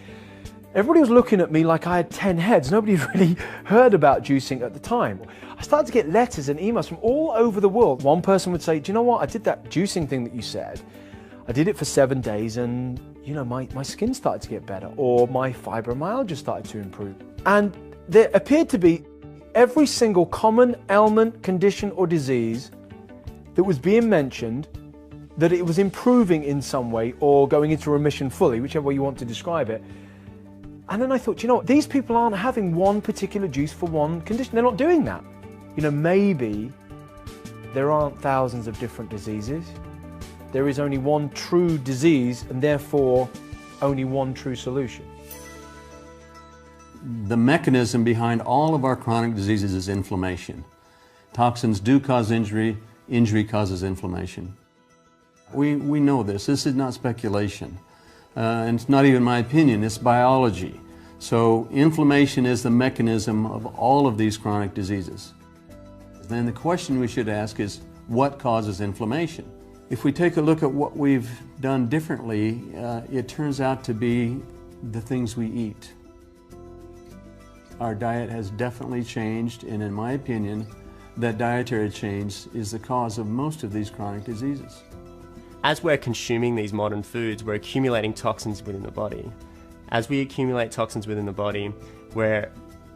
Everybody was looking at me like I had 10 heads. Nobody really heard about juicing at the time. I started to get letters and emails from all over the world. One person would say, do you know what, I did that juicing thing that you said. I did it for 7 days, and my skin started to get better, or my fibromyalgia started to improve. And there appeared to be every single common ailment, condition or disease that was being mentioned, that it was improving in some way or going into remission fully, whichever way you want to describe it. And then I thought, you know what, these people aren't having one particular juice for one condition. They're not doing that. Maybe there aren't thousands of different diseases. There is only one true disease, and therefore only one true solution. The mechanism behind all of our chronic diseases is inflammation. Toxins do cause injury, injury causes inflammation. We know this. This is not speculation. And it's not even my opinion, it's biology. So inflammation is the mechanism of all of these chronic diseases. Then the question we should ask is, what causes inflammation? If we take a look at what we've done differently, it turns out to be the things we eat. Our diet has definitely changed, and in my opinion, that dietary change is the cause of most of these chronic diseases. As we're consuming these modern foods, we're accumulating toxins within the body. As we accumulate toxins within the body, we're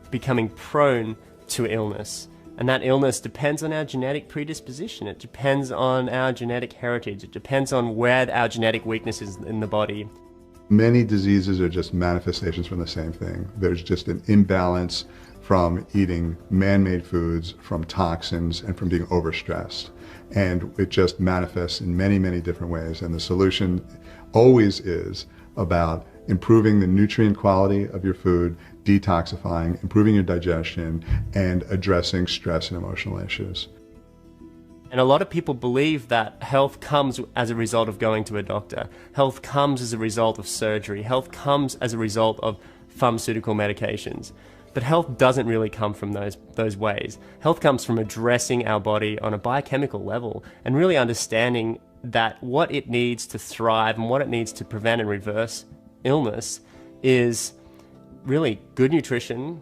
becoming prone to illness. And that illness depends on our genetic predisposition. It depends on our genetic heritage. It depends on where our genetic weakness is in the body. Many diseases are just manifestations from the same thing. There's just an imbalance from eating man-made foods, from toxins, and from being overstressed. And it just manifests in many, many different ways. And the solution always is about improving the nutrient quality of your food, detoxifying, improving your digestion, and addressing stress and emotional issues. And a lot of people believe that health comes as a result of going to a doctor. Health comes as a result of surgery. Health comes as a result of pharmaceutical medications. But health doesn't really come from those ways. Health comes from addressing our body on a biochemical level and really understanding that what it needs to thrive and what it needs to prevent and reverse illness is really good nutrition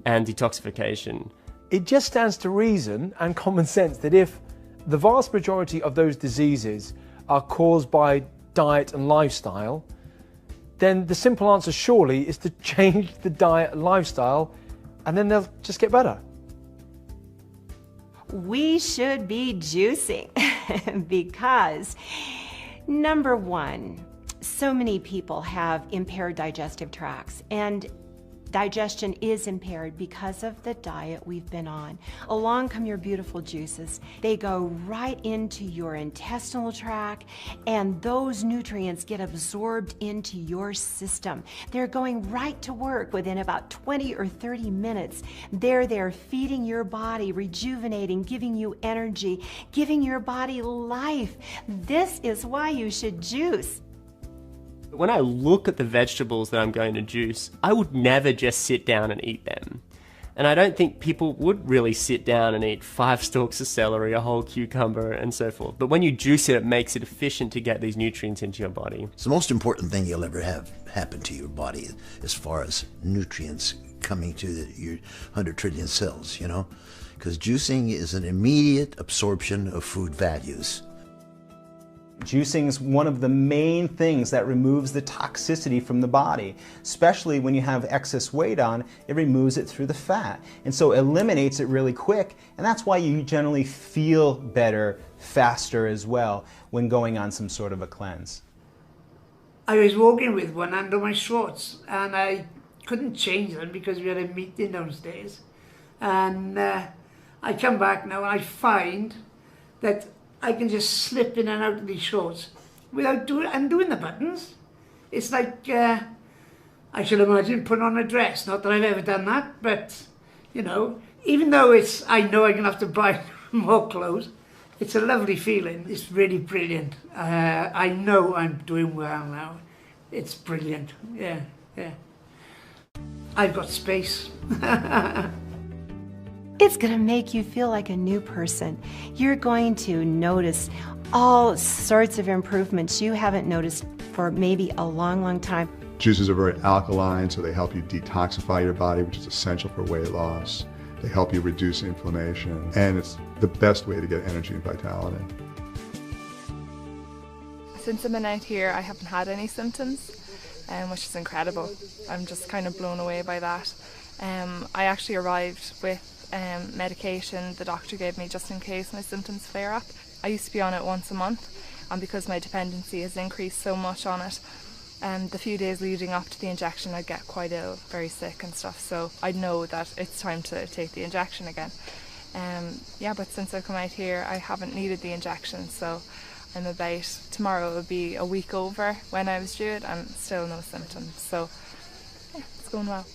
and detoxification. It just stands to reason and common sense that if the vast majority of those diseases are caused by diet and lifestyle, then the simple answer surely is to change the diet and lifestyle, and then they'll just get better. We should be juicing because, number one, so many people have impaired digestive tracts, and digestion is impaired because of the diet we've been on. Along come your beautiful juices. They go right into your intestinal tract, and those nutrients get absorbed into your system. They're going right to work within about 20 or 30 minutes. They're there feeding your body, rejuvenating, giving you energy, giving your body life. This is why you should juice. When I look at the vegetables that I'm going to juice, I would never just sit down and eat them. And I don't think people would really sit down and eat 5 stalks of celery, a whole cucumber, and so forth. But when you juice it, it makes it efficient to get these nutrients into your body. It's the most important thing you'll ever have happen to your body as far as nutrients coming to your 100 trillion cells, you know? Because juicing is an immediate absorption of food values. Juicing is one of the main things that removes the toxicity from the body, especially when you have excess weight on. It removes it through the fat, and so eliminates it really quick, and that's why you generally feel better faster as well when going on some sort of a cleanse. I was walking with one hand on my shorts, and I couldn't change them because we had a meeting downstairs, and I come back now and I find that I can just slip in and out of these shorts without undoing the buttons. It's like, I should imagine putting on a dress. Not that I've ever done that, but, you know, even though I know I'm going to have to buy more clothes, it's a lovely feeling. It's really brilliant. I know I'm doing well now. It's brilliant. Yeah, yeah. I've got space. It's going to make you feel like a new person. You're going to notice all sorts of improvements you haven't noticed for maybe a long, long time. Juices are very alkaline, so they help you detoxify your body, which is essential for weight loss. They help you reduce inflammation, and it's the best way to get energy and vitality. Since I've been out here, I haven't had any symptoms, which is incredible. I'm just kind of blown away by that. I actually arrived with medication the doctor gave me just in case my symptoms flare up. I used to be on it once a month, and because my dependency has increased so much on it, the few days leading up to the injection I'd get quite ill, very sick and stuff, so I know that it's time to take the injection again. Yeah, but since I've come out here I haven't needed the injection, so I'm about, tomorrow will be a week over when I was due it and still no symptoms, so yeah, it's going well.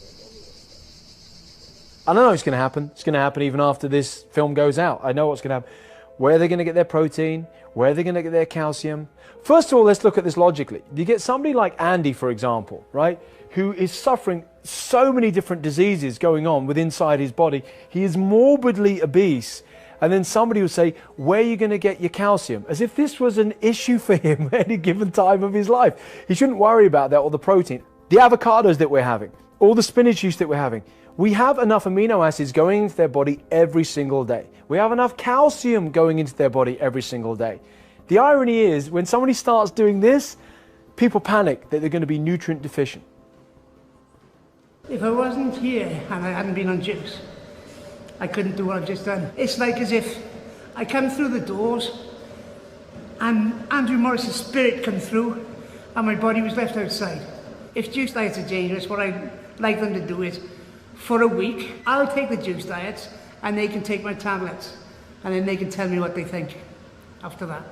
I don't know what's going to happen. It's going to happen even after this film goes out. I know what's going to happen. Where they're going to get their protein, where they're going to get their calcium. First of all, let's look at this logically. You get somebody like Andy, for example, right, who is suffering so many different diseases going on within inside his body. He is morbidly obese. And then somebody will say, where are you going to get your calcium? As if this was an issue for him at any given time of his life. He shouldn't worry about that or the protein. The avocados that we're having, all the spinach juice that we're having. We have enough amino acids going into their body every single day. We have enough calcium going into their body every single day. The irony is, when somebody starts doing this, people panic that they're going to be nutrient deficient. If I wasn't here and I hadn't been on juice, I couldn't do what I've just done. It's like as if I come through the doors and Andrew Morris's spirit come through and my body was left outside. If juice diets are dangerous, what I'd like them to do is, for a week, I'll take the juice diets and they can take my tablets and then they can tell me what they think after that.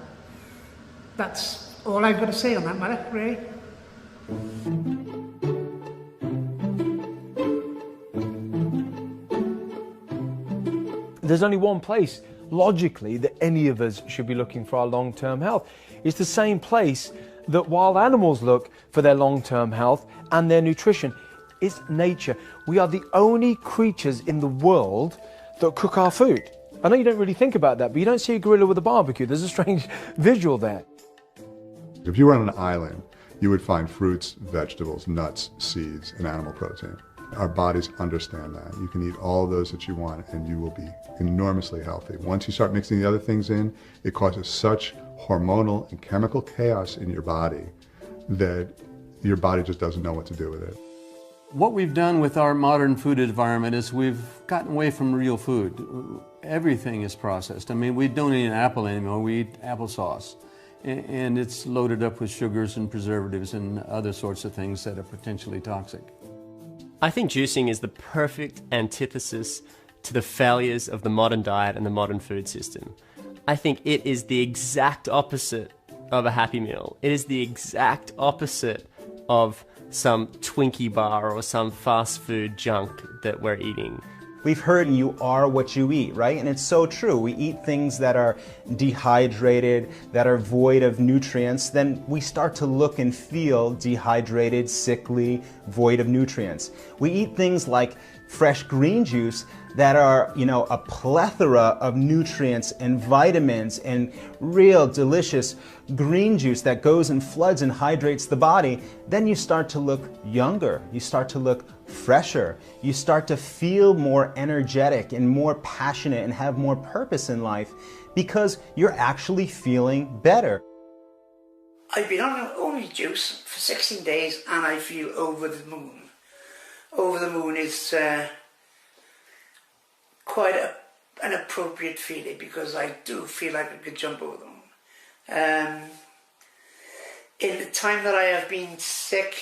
That's all I've got to say on that matter, really. There's only one place, logically, that any of us should be looking for our long-term health. It's the same place that wild animals look for their long-term health and their nutrition. It's nature. We are the only creatures in the world that cook our food. I know you don't really think about that, but you don't see a gorilla with a barbecue. There's a strange visual there. If you were on an island, you would find fruits, vegetables, nuts, seeds, and animal protein. Our bodies understand that. You can eat all those that you want and you will be enormously healthy. Once you start mixing the other things in, it causes such hormonal and chemical chaos in your body that your body just doesn't know what to do with it. What we've done with our modern food environment is we've gotten away from real food. Everything is processed. I mean, we don't eat an apple anymore, we eat applesauce. And it's loaded up with sugars and preservatives and other sorts of things that are potentially toxic. I think juicing is the perfect antithesis to the failures of the modern diet and the modern food system. I think it is the exact opposite of a Happy Meal. It is the exact opposite of some Twinkie bar or some fast food junk that we're eating. We've heard you are what you eat, right? And it's so true. We eat things that are dehydrated, that are void of nutrients, then we start to look and feel dehydrated, sickly, void of nutrients. We eat things like fresh green juice that are, a plethora of nutrients and vitamins and real delicious green juice that goes and floods and hydrates the body. Then you start to look younger. You start to look fresher. You start to feel more energetic and more passionate and have more purpose in life because you're actually feeling better. I've been on only juice for 16 days and I feel over the moon. Over the moon is quite an appropriate feeling, because I do feel like I could jump over the moon. In the time that I have been sick,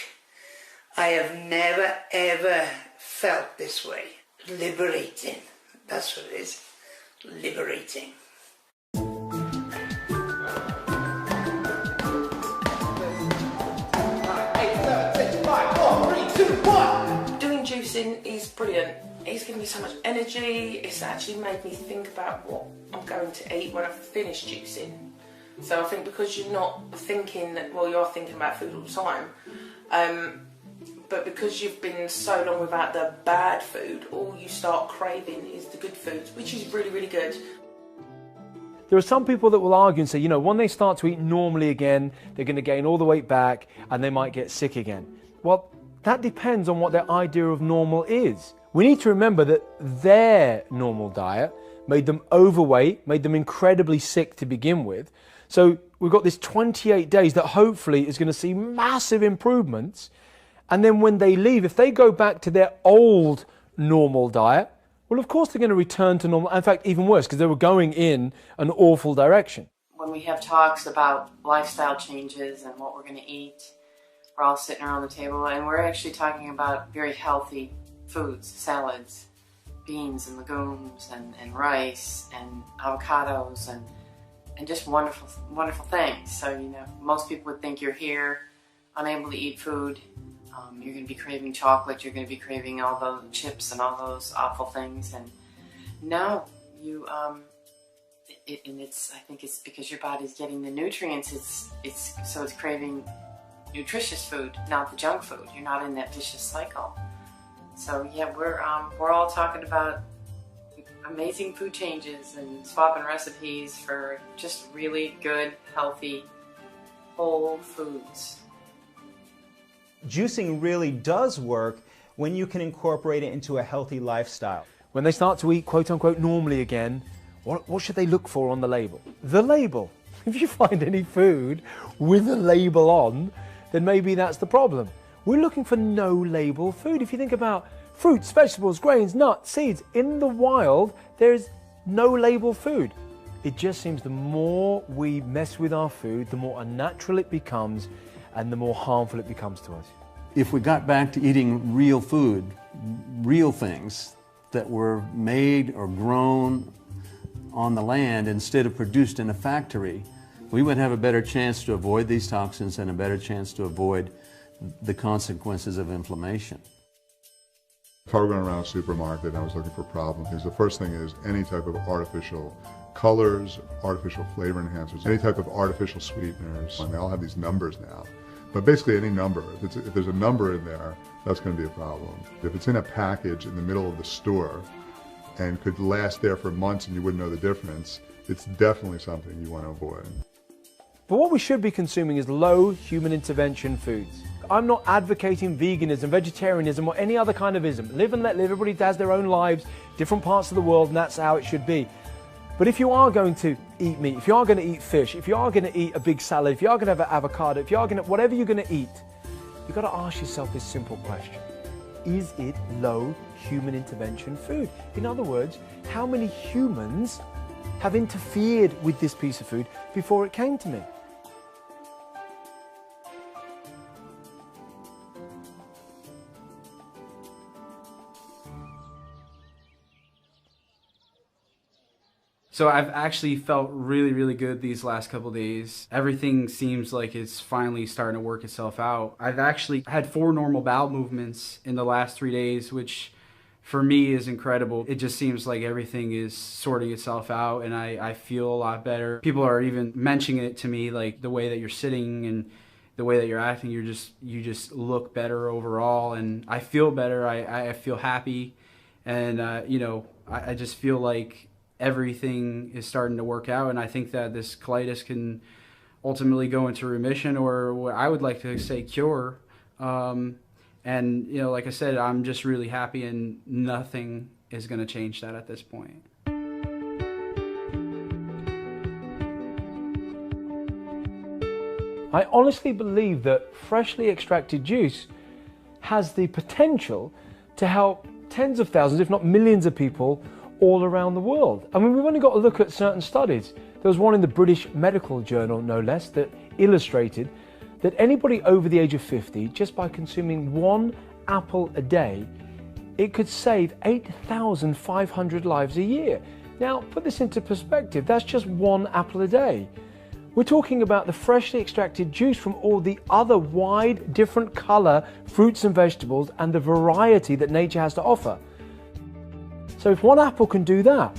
I have never ever felt this way. Liberating. That's what it is. Liberating. Doing juicing is brilliant. It's given me so much energy. It's actually made me think about what I'm going to eat when I finish juicing. So I think because you're not thinking that, well, you're thinking about food all the time, but because you've been so long without the bad food, all you start craving is the good foods, which is really, really good. There are some people that will argue and say, you know, when they start to eat normally again, they're going to gain all the weight back and they might get sick again. Well, that depends on what their idea of normal is. We need to remember that their normal diet made them overweight, made them incredibly sick to begin with. So we've got this 28 days that hopefully is going to see massive improvements. And then when they leave, if they go back to their old normal diet, well, of course they're going to return to normal. In fact, even worse, because they were going in an awful direction. When we have talks about lifestyle changes and what we're going to eat, we're all sitting around the table and we're actually talking about very healthy foods, salads, beans and legumes and rice and avocados and just wonderful, wonderful things. So, you know, most people would think you're here, unable to eat food. You're going to be craving chocolate, you're going to be craving all those chips and all those awful things. And no, you, and I think it's because your body's getting the nutrients, so it's craving nutritious food, not the junk food. You're not in that vicious cycle. So yeah, we're all talking about amazing food changes and swapping recipes for just really good, healthy, whole foods. Juicing really does work when you can incorporate it into a healthy lifestyle. When they start to eat quote unquote normally again, what should they look for on the label? The label. If you find any food with a label on, then maybe that's the problem. We're looking for no label food. If you think about fruits, vegetables, grains, nuts, seeds, in the wild, there's no label food. It just seems the more we mess with our food, the more unnatural it becomes and the more harmful it becomes to us. If we got back to eating real food, real things that were made or grown on the land instead of produced in a factory, we would have a better chance to avoid these toxins and a better chance to avoid the consequences of inflammation. If I were going around a supermarket and I was looking for problem things, the first thing is any type of artificial colors, artificial flavor enhancers, any type of artificial sweeteners. And they all have these numbers now. But basically any number, if there's a number in there, that's going to be a problem. If it's in a package in the middle of the store and could last there for months and you wouldn't know the difference, it's definitely something you want to avoid. But what we should be consuming is low human intervention foods. I'm not advocating veganism, vegetarianism, or any other kind of ism. Live and let live. Everybody has their own lives, different parts of the world, and that's how it should be. But if you are going to eat meat, if you are going to eat fish, if you are going to eat a big salad, if you are going to have an avocado, if you are going to, whatever you're going to eat, you've got to ask yourself this simple question. Is it low human intervention food? In other words, how many humans have interfered with this piece of food before it came to me? So I've actually felt really, really good these last couple days. Everything seems like it's finally starting to work itself out. I've actually had 4 normal bowel movements in the last 3 days, which for me is incredible. It just seems like everything is sorting itself out and I feel a lot better. People are even mentioning it to me, like the way that you're sitting and the way that you're acting, you just look better overall, and I feel better. I feel happy, and you know, I just feel like everything is starting to work out, and I think that this colitis can ultimately go into remission, or what I would like to say cure. And you know, like I said, I'm just really happy, and nothing is going to change that at this point. I honestly believe that freshly extracted juice has the potential to help tens of thousands, if not millions of people all around the world. I mean, we've only got to look at certain studies. There was one in the British Medical Journal, no less, that illustrated that anybody over the age of 50, just by consuming one apple a day, it could save 8,500 lives a year. Now, put this into perspective, that's just one apple a day. We're talking about the freshly extracted juice from all the other wide, different colour fruits and vegetables and the variety that nature has to offer. So if one apple can do that,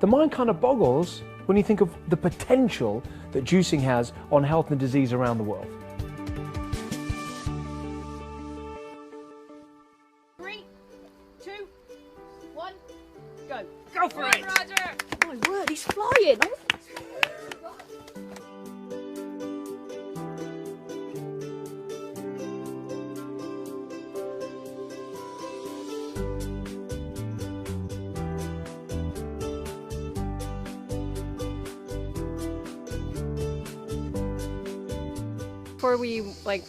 the mind kind of boggles when you think of the potential that juicing has on health and disease around the world. 3, 2, 1, go. Go for it! Roger! Oh my word, he's flying! Before we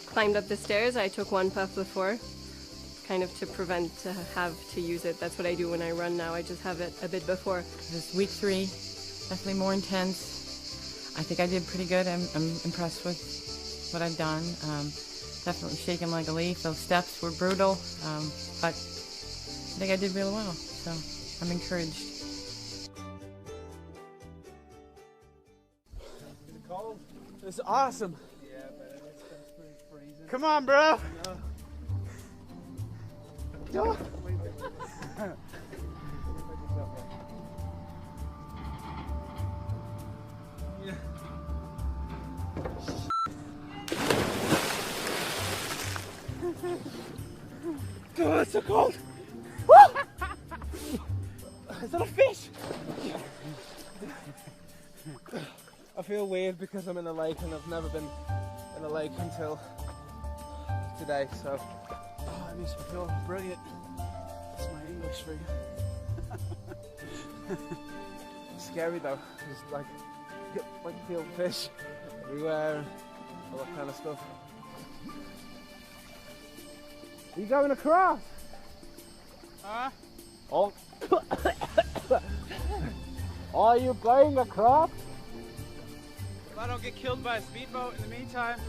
climbed up the stairs, I took one puff before, kind of to prevent to have to use it. That's what I do when I run now. I just have it a bit before. This week 3, definitely more intense. I think I did pretty good. I'm impressed with what I've done. Definitely shaking like a leaf. Those steps were brutal, but I think I did really well. So I'm encouraged. Cold. It's awesome. Come on, bro. No. Oh, it's so cold. Woo! Is that a fish? I feel weird because I'm in a lake and I've never been in a lake until today, so it makes me feel brilliant. That's my English for you. Scary though, because you get killed fish everywhere and all that kind of stuff. Are you going across? Huh? Oh. Are you going across? If I don't get killed by a speedboat in the meantime.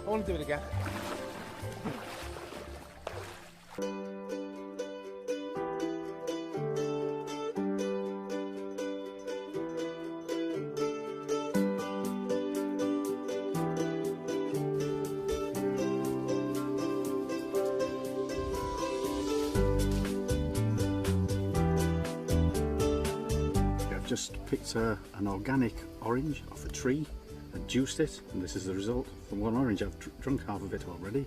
I want to do it again. Just picked an organic orange off a tree and juiced it, and this is the result from one orange. I've drunk half of it already.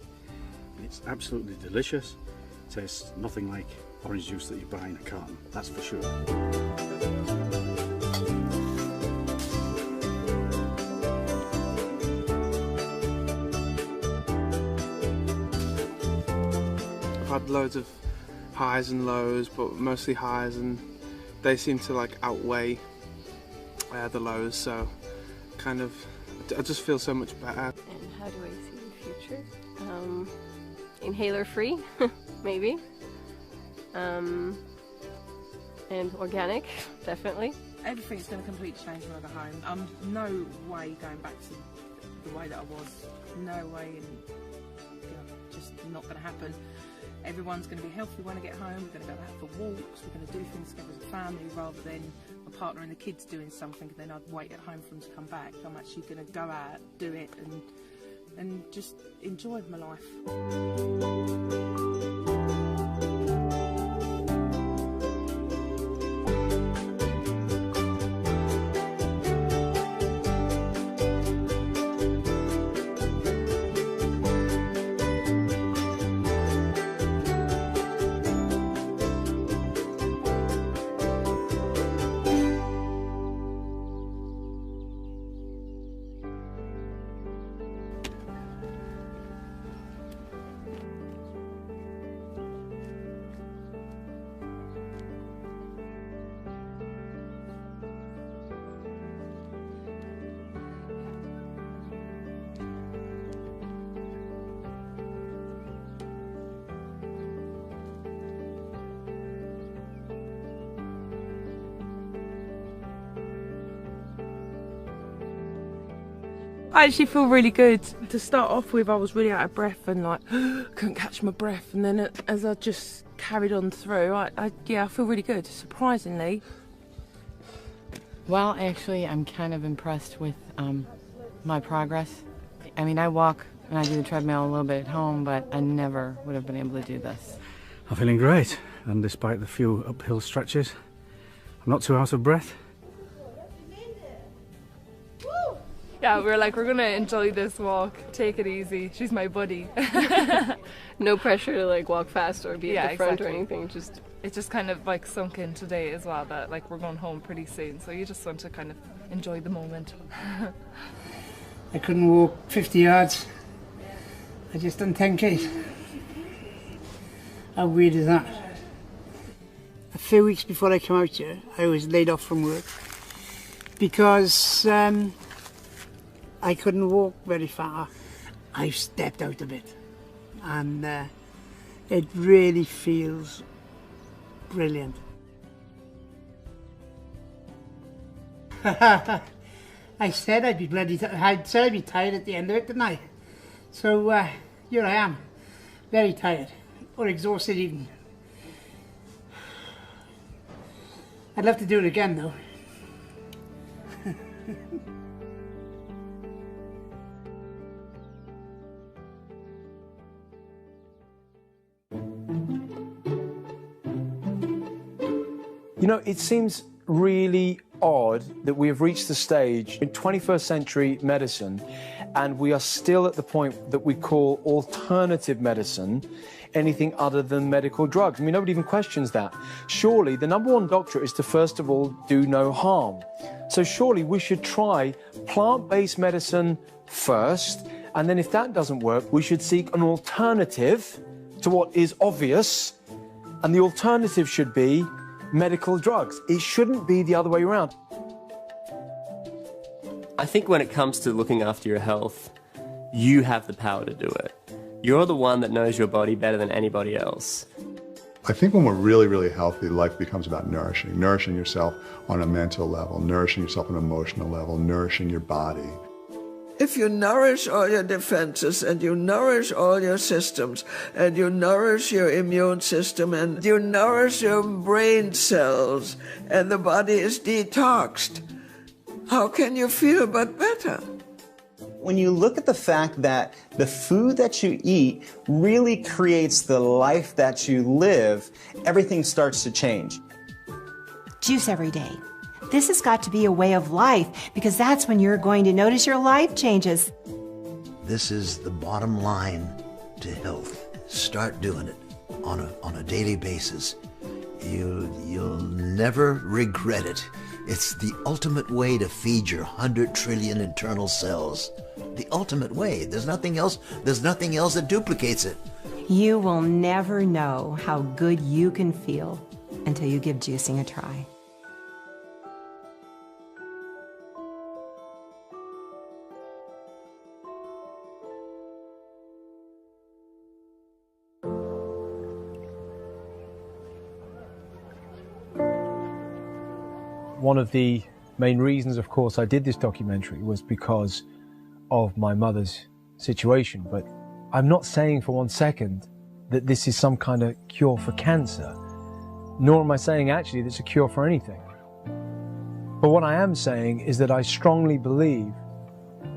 It's absolutely delicious. It tastes nothing like orange juice that you buy in a carton, that's for sure. I've had loads of highs and lows, but mostly highs, and they seem to outweigh the lows, so kind of I just feel so much better. And how do I see the future? Inhaler free, maybe. And organic, definitely. Everything's going to completely change when I go home. I'm no way going back to the way that I was. No way, and just not going to happen. Everyone's going to be healthy when I get home. We're going to go out for walks. We're going to do things together as a family rather than my partner and the kids doing something and then I'd wait at home for them to come back. I'm actually going to go out, do it, and just enjoy my life. I actually feel really good. To start off with, I was really out of breath and like couldn't catch my breath, and then as I just carried on through, I feel really good, surprisingly. Well, actually, I'm kind of impressed with my progress. I mean, I walk and I do the treadmill a little bit at home, but I never would have been able to do this. I'm feeling great, and despite the few uphill stretches, I'm not too out of breath. Yeah, we're gonna enjoy this walk, take it easy. She's my buddy. No pressure to like walk fast or be at the front or anything, just... It's just kind of like sunk in today as well that like we're going home pretty soon, so you just want to kind of enjoy the moment. I couldn't walk 50 yards. I just done 10Ks. How weird is that? A few weeks before I came out here, I was laid off from work because I couldn't walk very far. I've stepped out a bit, and it really feels brilliant. I said I'd be tired at the end of it, didn't I? So here I am, very tired, or exhausted even. I'd love to do it again though. You know, it seems really odd that we have reached the stage in 21st century medicine and we are still at the point that we call alternative medicine anything other than medical drugs. I mean, nobody even questions that. Surely the #1 doctrine is to first of all do no harm. So surely we should try plant-based medicine first, and then if that doesn't work, we should seek an alternative to what is obvious, and the alternative should be medical drugs. It shouldn't be the other way around. I think when it comes to looking after your health, you have the power to do it. You're the one that knows your body better than anybody else. I think when we're really, really healthy, life becomes about nourishing yourself on a mental level, nourishing yourself on an emotional level, nourishing your body. If you nourish all your defenses and you nourish all your systems and you nourish your immune system and you nourish your brain cells and the body is detoxed, how can you feel but better? When you look at the fact that the food that you eat really creates the life that you live, everything starts to change. Juice every day. This has got to be a way of life, because that's when you're going to notice your life changes. This is the bottom line to health. Start doing it on a daily basis. You'll never regret it. It's the ultimate way to feed your 100 trillion internal cells. The ultimate way. There's nothing else that duplicates it. You will never know how good you can feel until you give juicing a try. One of the main reasons, of course, I did this documentary was because of my mother's situation. But I'm not saying for one second that this is some kind of cure for cancer, nor am I saying actually that it's a cure for anything. But what I am saying is that I strongly believe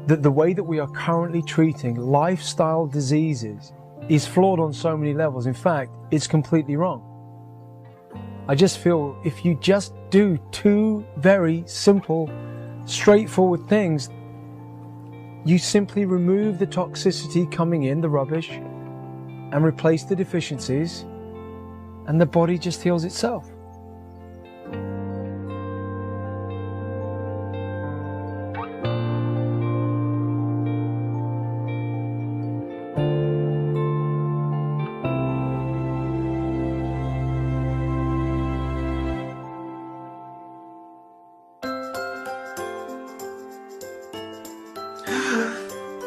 that the way that we are currently treating lifestyle diseases is flawed on so many levels. In fact, it's completely wrong. I just feel if you just do two very simple, straightforward things, you simply remove the toxicity coming in, the rubbish, and replace the deficiencies, and the body just heals itself.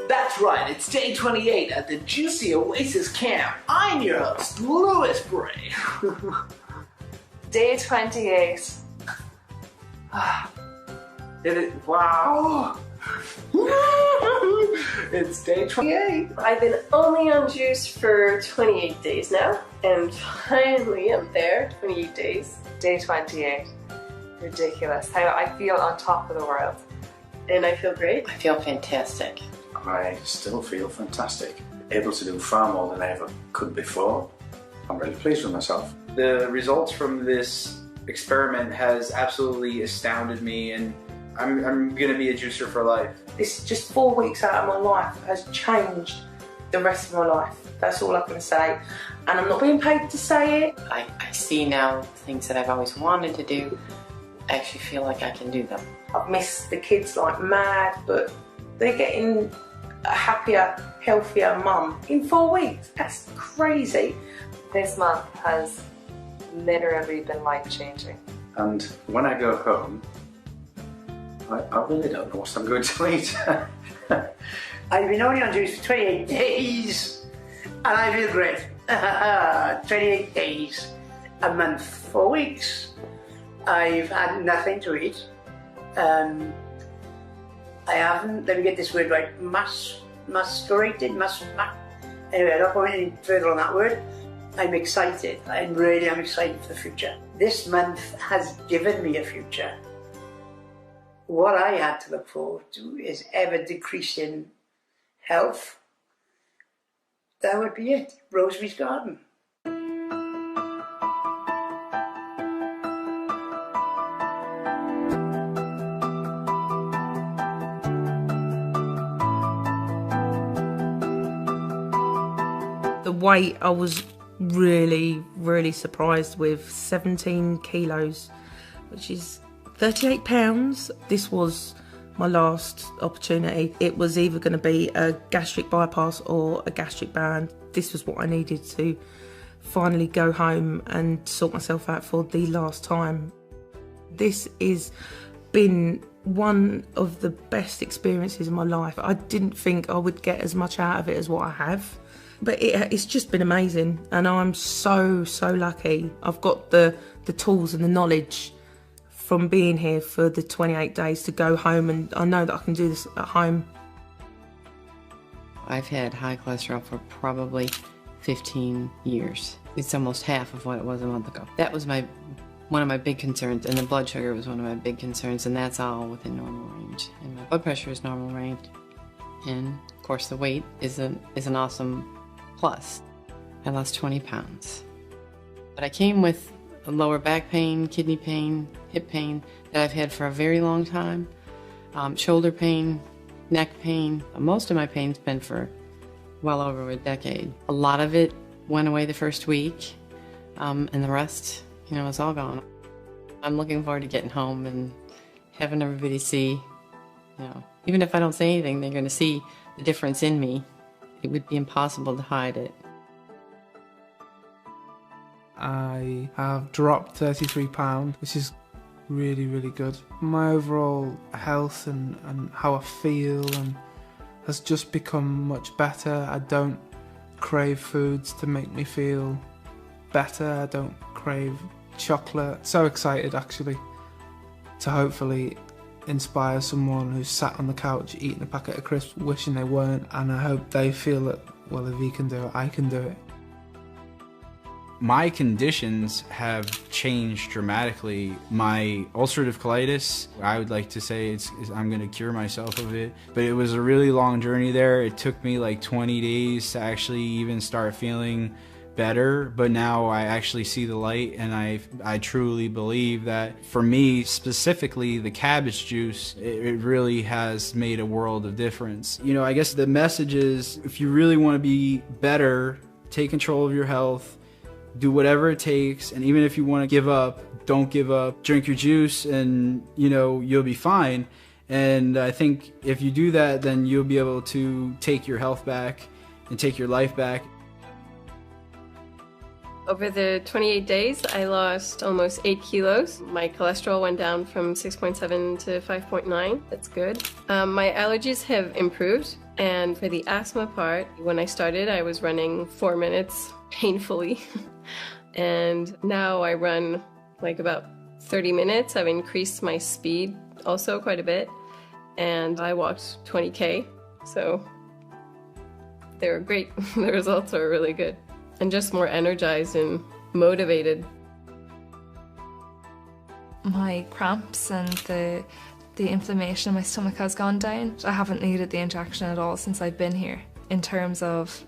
That's right, it's day 28 at the Juicy Oasis Camp. I'm your host, Lewis Bray. Day 28. Wow. It's day 28. I've been only on juice for 28 days now, and finally I'm there, 28 days. Day 28. Ridiculous. I feel on top of the world. And I feel great. I feel fantastic. I still feel fantastic. Able to do far more than I ever could before. I'm really pleased with myself. The results from this experiment has absolutely astounded me, and I'm going to be a juicer for life. This just 4 weeks out of my life has changed the rest of my life. That's all I can say. And I'm not being paid to say it. I see now things that I've always wanted to do. I actually feel like I can do them. I've missed the kids like mad, but they're getting a happier, healthier mum in 4 weeks. That's crazy. This month has literally been life-changing. And when I go home, I really don't know what I'm going to eat. I've been only on juice for 28 days, and I feel great. 28 days, a month, 4 weeks. I've had nothing to eat. I haven't, let me get this word right, anyway, I'm not going any further on that word. I'm excited. I'm excited for the future. This month has given me a future. What I had to look forward to is ever decreasing health. That would be it. Rosemary's Garden. The weight I was really surprised with. 17 kilos, which is 38 pounds. This was my last opportunity. It was either going to be a gastric bypass or a gastric band. This was what I needed to finally go home and sort myself out for the last time. This has been one of the best experiences of my life. I didn't think I would get as much out of it as what I have. But it's just been amazing, and I'm so lucky. I've got the tools and the knowledge from being here for the 28 days to go home, and I know that I can do this at home. I've had high cholesterol for probably 15 years. It's almost half of what it was a month ago. That was one of my big concerns, and the blood sugar was one of my big concerns, and that's all within normal range. And my blood pressure is normal range, and of course the weight is an awesome plus. I lost 20 pounds. But I came with lower back pain, kidney pain, hip pain that I've had for a very long time, shoulder pain, neck pain. Most of my pain's been for well over a decade. A lot of it went away the first week, and the rest, it's all gone. I'm looking forward to getting home and having everybody see, even if I don't say anything, they're going to see the difference in me. It would be impossible to hide it. I have dropped 33 pounds, which is really good. My overall health and how I feel has just become much better. I don't crave foods to make me feel better. I don't crave chocolate. So excited actually to hopefully inspire someone who's sat on the couch eating a packet of crisps wishing they weren't, and I hope they feel that, well, if he can do it, I can do it. My conditions have changed dramatically. My ulcerative colitis, I would like to say I'm going to cure myself of it, but it was a really long journey there. It took me like 20 days to actually even start feeling better, but now I actually see the light, and I truly believe that for me specifically, the cabbage juice, it really has made a world of difference. I guess the message is, if you really want to be better, take control of your health, do whatever it takes, and even if you want to give up, don't give up. Drink your juice and you'll be fine. And I think if you do that, then you'll be able to take your health back and take your life back. Over the 28 days, I lost almost 8 kilos. My cholesterol went down from 6.7 to 5.9. That's good. My allergies have improved. And for the asthma part, when I started, I was running 4 minutes painfully. And now I run like about 30 minutes. I've increased my speed also quite a bit. and I walked 20K, so they were great. The results were really good. And just more energized and motivated. My cramps and the inflammation in my stomach has gone down. I haven't needed the injection at all since I've been here. In terms of,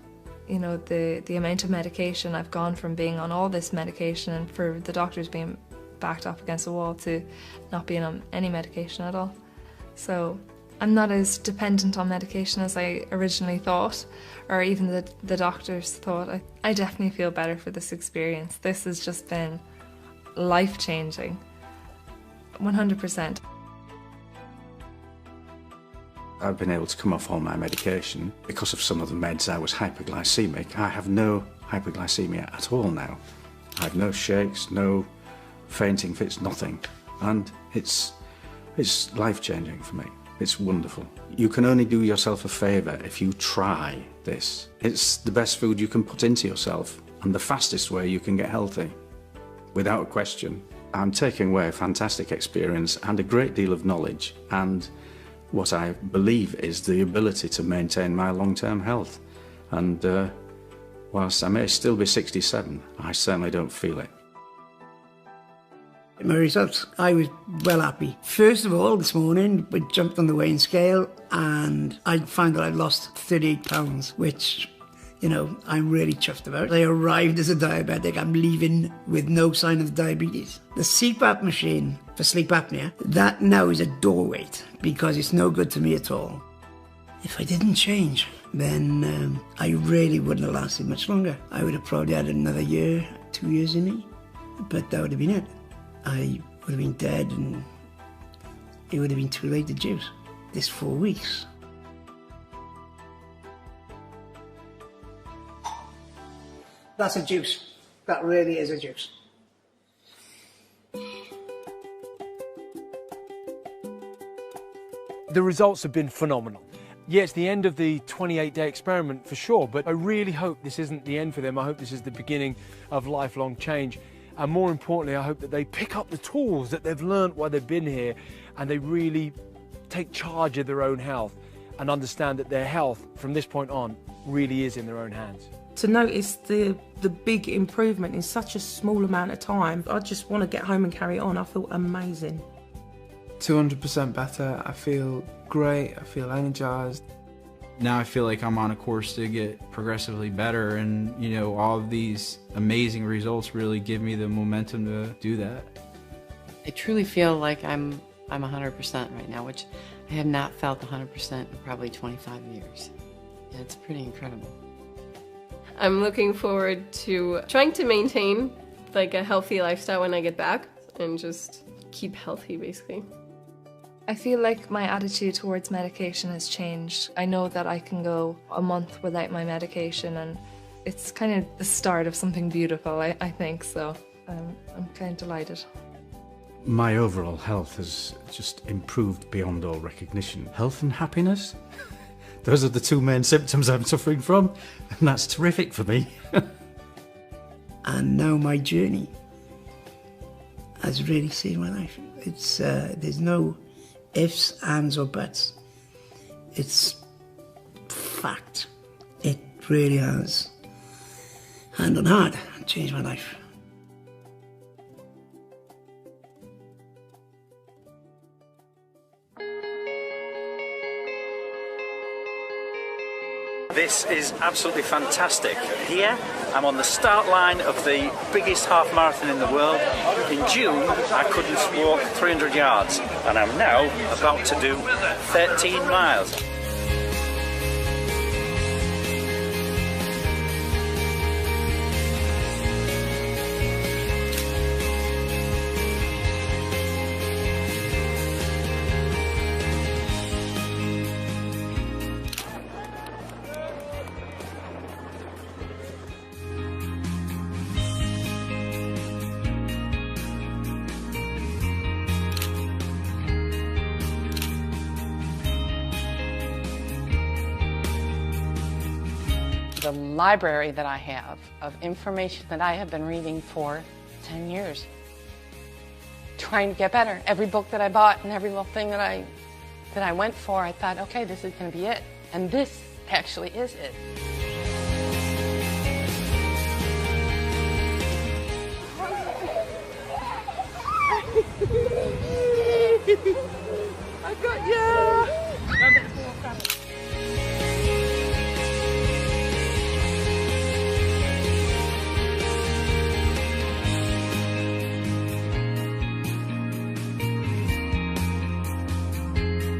you know, the amount of medication, I've gone from being on all this medication and for the doctors being backed up against the wall to not being on any medication at all. So I'm not as dependent on medication as I originally thought, or even the doctors thought. I definitely feel better for this experience. This has just been life-changing, 100%. I've been able to come off all my medication. Because of some of the meds, I was hyperglycemic. I have no hyperglycemia at all now. I have no shakes, no fainting fits, nothing. And it's life-changing for me. It's wonderful. You can only do yourself a favour if you try this. It's the best food you can put into yourself and the fastest way you can get healthy, without a question. I'm taking away a fantastic experience and a great deal of knowledge, and what I believe is the ability to maintain my long-term health. And whilst I may still be 67, I certainly don't feel it. My results, I was well happy. First of all, this morning, we jumped on the weighing scale and I found that I'd lost 38 pounds, which, you know, I'm really chuffed about. I arrived as a diabetic. I'm leaving with no sign of diabetes. The CPAP machine for sleep apnea, that now is a doorway because it's no good to me at all. If I didn't change, then I really wouldn't have lasted much longer. I would have probably had another year, 2 years in me, but that would have been it. I would have been dead and it would have been too late to juice. This 4 weeks. That's a juice. That really is a juice. The results have been phenomenal. Yeah, it's the end of the 28-day experiment for sure, but I really hope this isn't the end for them. I hope this is the beginning of lifelong change. And more importantly, I hope that they pick up the tools that they've learned while they've been here and they really take charge of their own health and understand that their health from this point on really is in their own hands. To notice the big improvement in such a small amount of time, I just want to get home and carry on. I feel amazing. 200% better. I feel great. I feel energized. Now I feel like I'm on a course to get progressively better, and you know, all of these amazing results really give me the momentum to do that. I truly feel like I'm 100% right now, which I have not felt 100% in probably 25 years. Yeah, it's pretty incredible. I'm looking forward to trying to maintain like a healthy lifestyle when I get back and just keep healthy basically. I feel like my attitude towards medication has changed. I know that I can go a month without my medication and it's kind of the start of something beautiful, I think, so I'm kind of delighted. My overall health has just improved beyond all recognition. Health and happiness? Those are the two main symptoms I'm suffering from, and that's terrific for me. And now my journey has really saved my life. It's there's no ifs, ands or buts. It's fact. It really has, hand on heart, changed my life. This is absolutely fantastic. Here, I'm on the start line of the biggest half marathon in the world. In June, I couldn't walk 300 yards, and I'm now about to do 13 miles. The library that I have of information that I have been reading for 10 years. Trying to get better. Every book that I bought and every little thing that I that I went for, I thought, okay, this is going to be it. And this actually is it. I got you!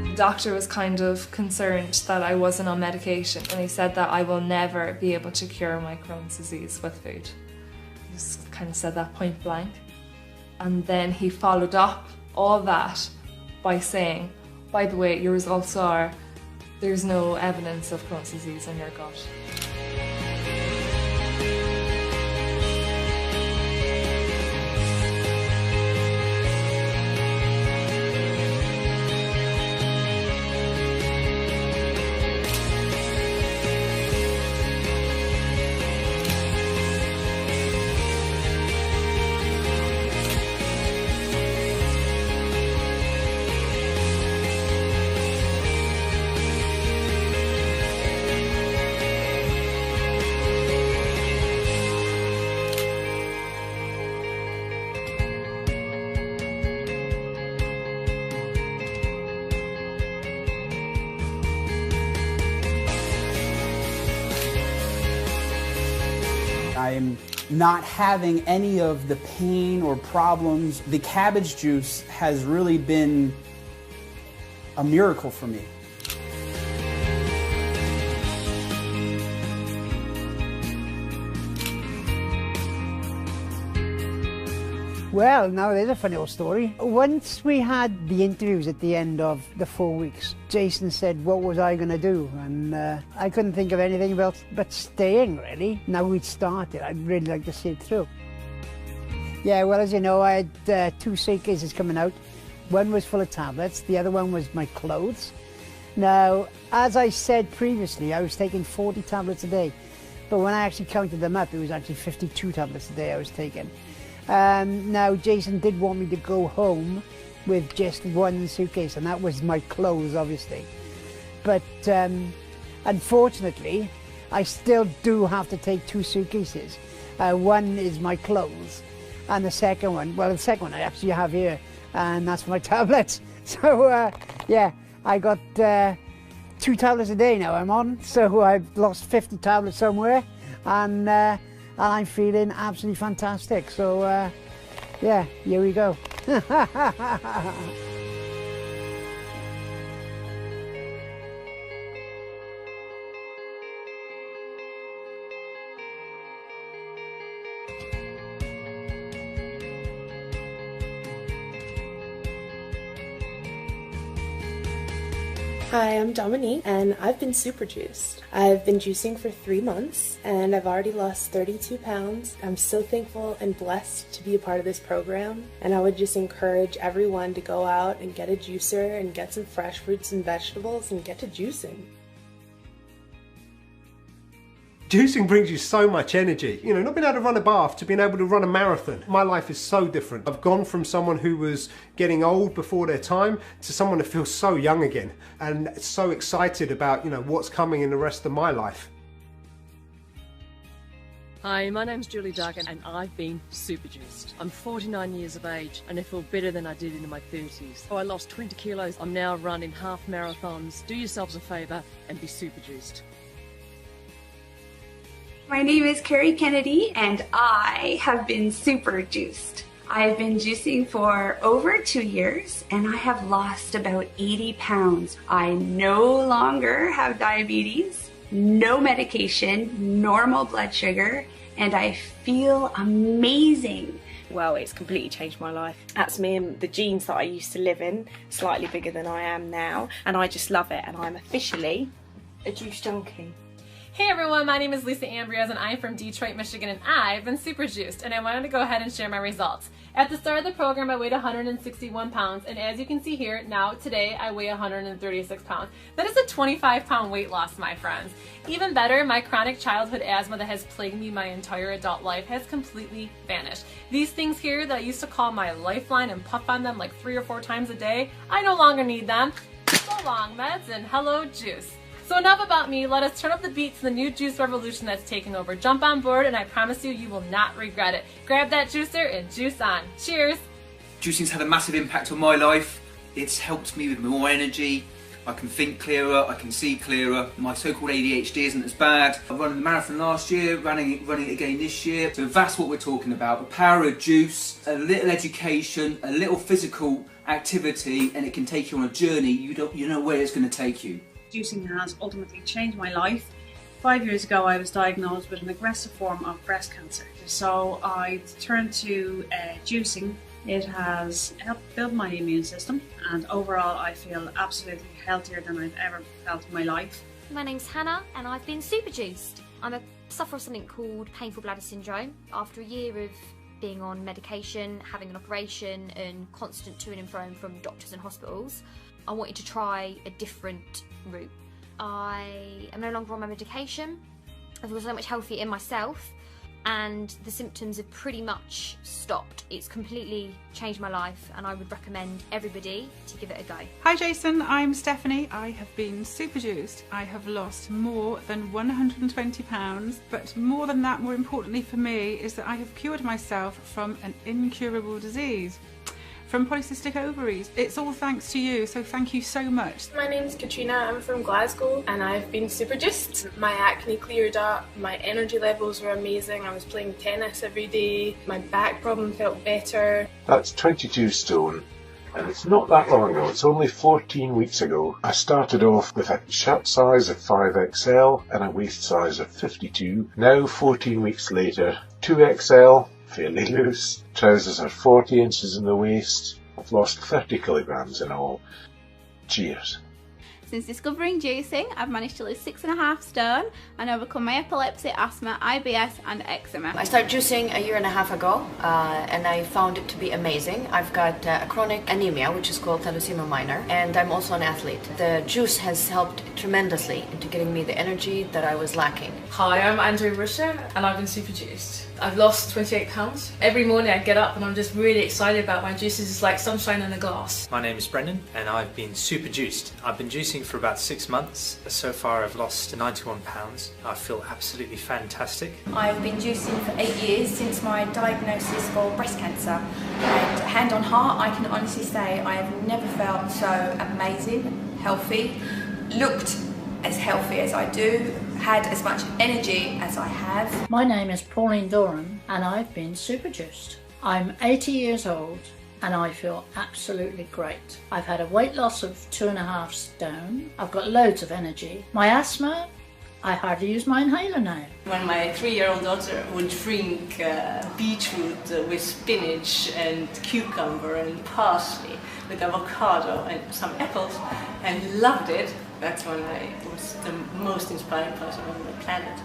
The doctor was kind of concerned that I wasn't on medication, and he said that I will never be able to cure my Crohn's disease with food. He just kind of said that point blank. And then he followed up all that by saying, by the way, your results are, there's no evidence of Crohn's disease in your gut. I'm not having any of the pain or problems. The cabbage juice has really been a miracle for me. Well, now there's a funny old story. Once we had the interviews at the end of the 4 weeks, Jason said, what was I going to do? And I couldn't think of anything else but staying, really. Now we'd started, I'd really like to see it through. Yeah, well, as you know, I had 2 suitcases coming out. One was full of tablets, the other one was my clothes. Now, as I said previously, I was taking 40 tablets a day. But when I actually counted them up, it was actually 52 tablets a day I was taking. Now, Jason did want me to go home with just 1 suitcase, and that was my clothes, obviously. But unfortunately, I still do have to take 2 suitcases. One is my clothes, and the second one, well, the second one I actually have here, and that's my tablets. So, yeah, I got 2 tablets a day now I'm on, so I've lost 50 tablets somewhere, and I'm feeling absolutely fantastic. So, yeah, here we go. Hi, I'm Dominique, and I've been super juiced. I've been juicing for 3 months, and I've already lost 32 pounds. I'm so thankful and blessed to be a part of this program, and I would just encourage everyone to go out and get a juicer and get some fresh fruits and vegetables and get to juicing. Juicing brings you so much energy. You know, not being able to run a bath to being able to run a marathon. My life is so different. I've gone from someone who was getting old before their time to someone that feels so young again and so excited about, you know, what's coming in the rest of my life. Hi, my name's Julie Duggan and I've been super juiced. I'm 49 years of age and I feel better than I did in my 30s. So I lost 20 kilos. I'm now running half marathons. Do yourselves a favour and be super juiced. My name is Carrie Kennedy and I have been super juiced. I've been juicing for over 2 years and I have lost about 80 pounds. I no longer have diabetes, no medication, normal blood sugar, and I feel amazing. Well, it's completely changed my life. That's me and the jeans that I used to live in, slightly bigger than I am now, and I just love it, and I'm officially a juice junkie. Hey everyone, my name is Lisa Ambrose and I'm from Detroit, Michigan, and I've been super juiced and I wanted to go ahead and share my results. At the start of the program I weighed 161 pounds and as you can see here, now today I weigh 136 pounds. That is a 25-pound weight loss, my friends. Even better, my chronic childhood asthma that has plagued me my entire adult life has completely vanished. These things here that I used to call my lifeline and puff on them like 3 or 4 times a day, I no longer need them. so long, meds, and hello, juice. So enough about me, let us turn up the beat to the new juice revolution that's taking over. Jump on board and I promise you, you will not regret it. Grab that juicer and juice on. Cheers! Juicing's had a massive impact on my life. It's helped me with more energy. I can think clearer, I can see clearer. My so-called ADHD isn't as bad. I ran the marathon last year, running it again this year. So that's what we're talking about. The power of juice, a little education, a little physical activity, and it can take you on a journey. You know where it's going to take you. Juicing has ultimately changed my life. 5 years ago I was diagnosed with an aggressive form of breast cancer. So I turned to juicing. It has helped build my immune system, and overall I feel absolutely healthier than I've ever felt in my life. My name's Hannah and I've been super juiced. I'm a sufferer of something called painful bladder syndrome. After a year of being on medication, having an operation and constant to and fro from doctors and hospitals, I wanted to try a different route. I am no longer on my medication. I feel so much healthier in myself, and the symptoms have pretty much stopped. It's completely changed my life, and I would recommend everybody to give it a go. Hi Jason, I'm Stephanie. I have been super juiced. I have lost more than 120 pounds, but more than that, more importantly for me, is that I have cured myself from an incurable disease, from polycystic ovaries. It's all thanks to you, so thank you so much. My name's Katrina, I'm from Glasgow and I've been super juiced. My acne cleared up, my energy levels were amazing, I was playing tennis every day, my back problem felt better. That's 22 stone, and it's not that long ago, it's only 14 weeks ago. I started off with a shirt size of 5XL and a waist size of 52. Now 14 weeks later, 2XL, fairly loose. Trousers are 40 inches in the waist. I've lost 30 kilograms in all. Cheers. Since discovering juicing, I've managed to lose 6.5 stone and overcome my epilepsy, asthma, IBS and eczema. I started juicing a year and a half ago and I found it to be amazing. I've got a chronic anemia, which is called thalassemia minor, and I'm also an athlete. The juice has helped tremendously into getting me the energy that I was lacking. Hi, I'm Andrew Rusher and I've been super juiced. I've lost 28 pounds. Every morning I get up and I'm just really excited about my juices. It's like sunshine in a glass. My name is Brendan and I've been super juiced. I've been juicing for about 6 months. So far I've lost 91 pounds. I feel absolutely fantastic. I've been juicing for 8 years since my diagnosis for breast cancer. And hand on heart, I can honestly say I have never felt so amazing, healthy, looked as healthy as I do, had as much energy as I have. My name is Pauline Doran and I've been super juiced. I'm 80 years old and I feel absolutely great. I've had a weight loss of 2.5 stone. I've got loads of energy. My asthma, I hardly use my inhaler now. When my 3-year-old daughter would drink beetroot with spinach and cucumber and parsley with avocado and some apples and loved it, that's when I was the most inspiring person on the planet.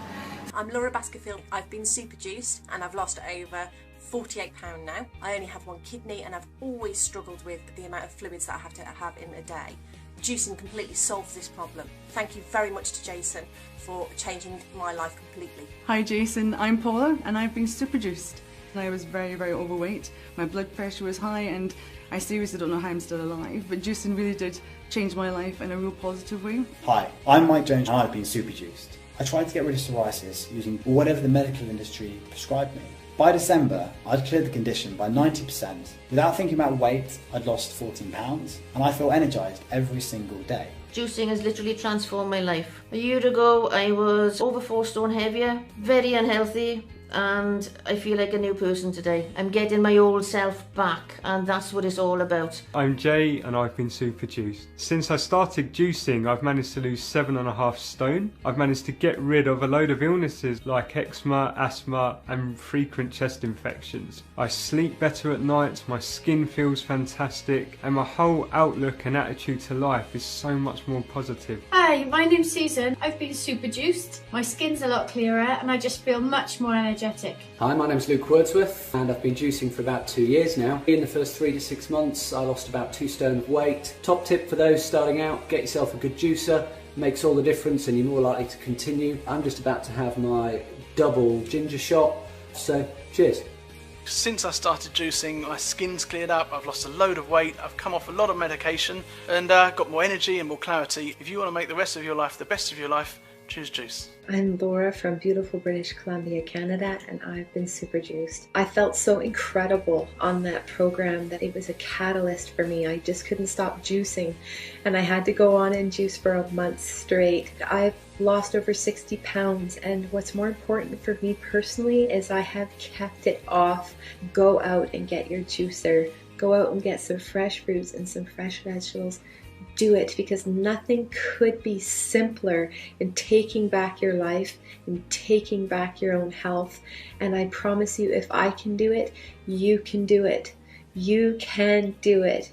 I'm Laura Baskerville. I've been super juiced and I've lost over 48 pounds now. I only have one kidney and I've always struggled with the amount of fluids that I have to have in a day. Juicing completely solves this problem. Thank you very much to Jason for changing my life completely. Hi Jason, I'm Paula and I've been super juiced. I was very, very overweight. My blood pressure was high and I seriously don't know how I'm still alive, but juicing really did change my life in a real positive way. Hi, I'm Mike Jones and I've been super juiced. I tried to get rid of psoriasis using whatever the medical industry prescribed me. By December, I'd cleared the condition by 90%. Without thinking about weight, I'd lost 14 pounds and I feel energised every single day. Juicing has literally transformed my life. A year ago, I was over 4 stone heavier, very unhealthy, and I feel like a new person today. I'm getting my old self back, and that's what it's all about. I'm Jay and I've been super juiced. Since I started juicing, I've managed to lose 7.5 stone. I've managed to get rid of a load of illnesses like eczema, asthma and frequent chest infections. I sleep better at night, my skin feels fantastic, and my whole outlook and attitude to life is so much more positive. Hi, my name's Susan. I've been super juiced. My skin's a lot clearer and I just feel much more energetic. Hi, my name's Luke Wordsworth and I've been juicing for about 2 years now. In the first 3 to 6 months I lost about 2 stone of weight. Top tip for those starting out, get yourself a good juicer. Makes all the difference and you're more likely to continue. I'm just about to have my double ginger shot, so cheers. Since I started juicing, my skin's cleared up, I've lost a load of weight, I've come off a lot of medication, and got more energy and more clarity. If you want to make the rest of your life the best of your life, choose juice. I'm Laura from beautiful British Columbia, Canada, and I've been super juiced. I felt so incredible on that program that it was a catalyst for me. I just couldn't stop juicing, and I had to go on and juice for a month straight. I've lost over 60 pounds, and what's more important for me personally is I have kept it off. Go out and get your juicer. Go out and get some fresh fruits and some fresh vegetables. Do it, because nothing could be simpler in taking back your life and taking back your own health. And I promise you, if I can do it, you can do it. You can do it.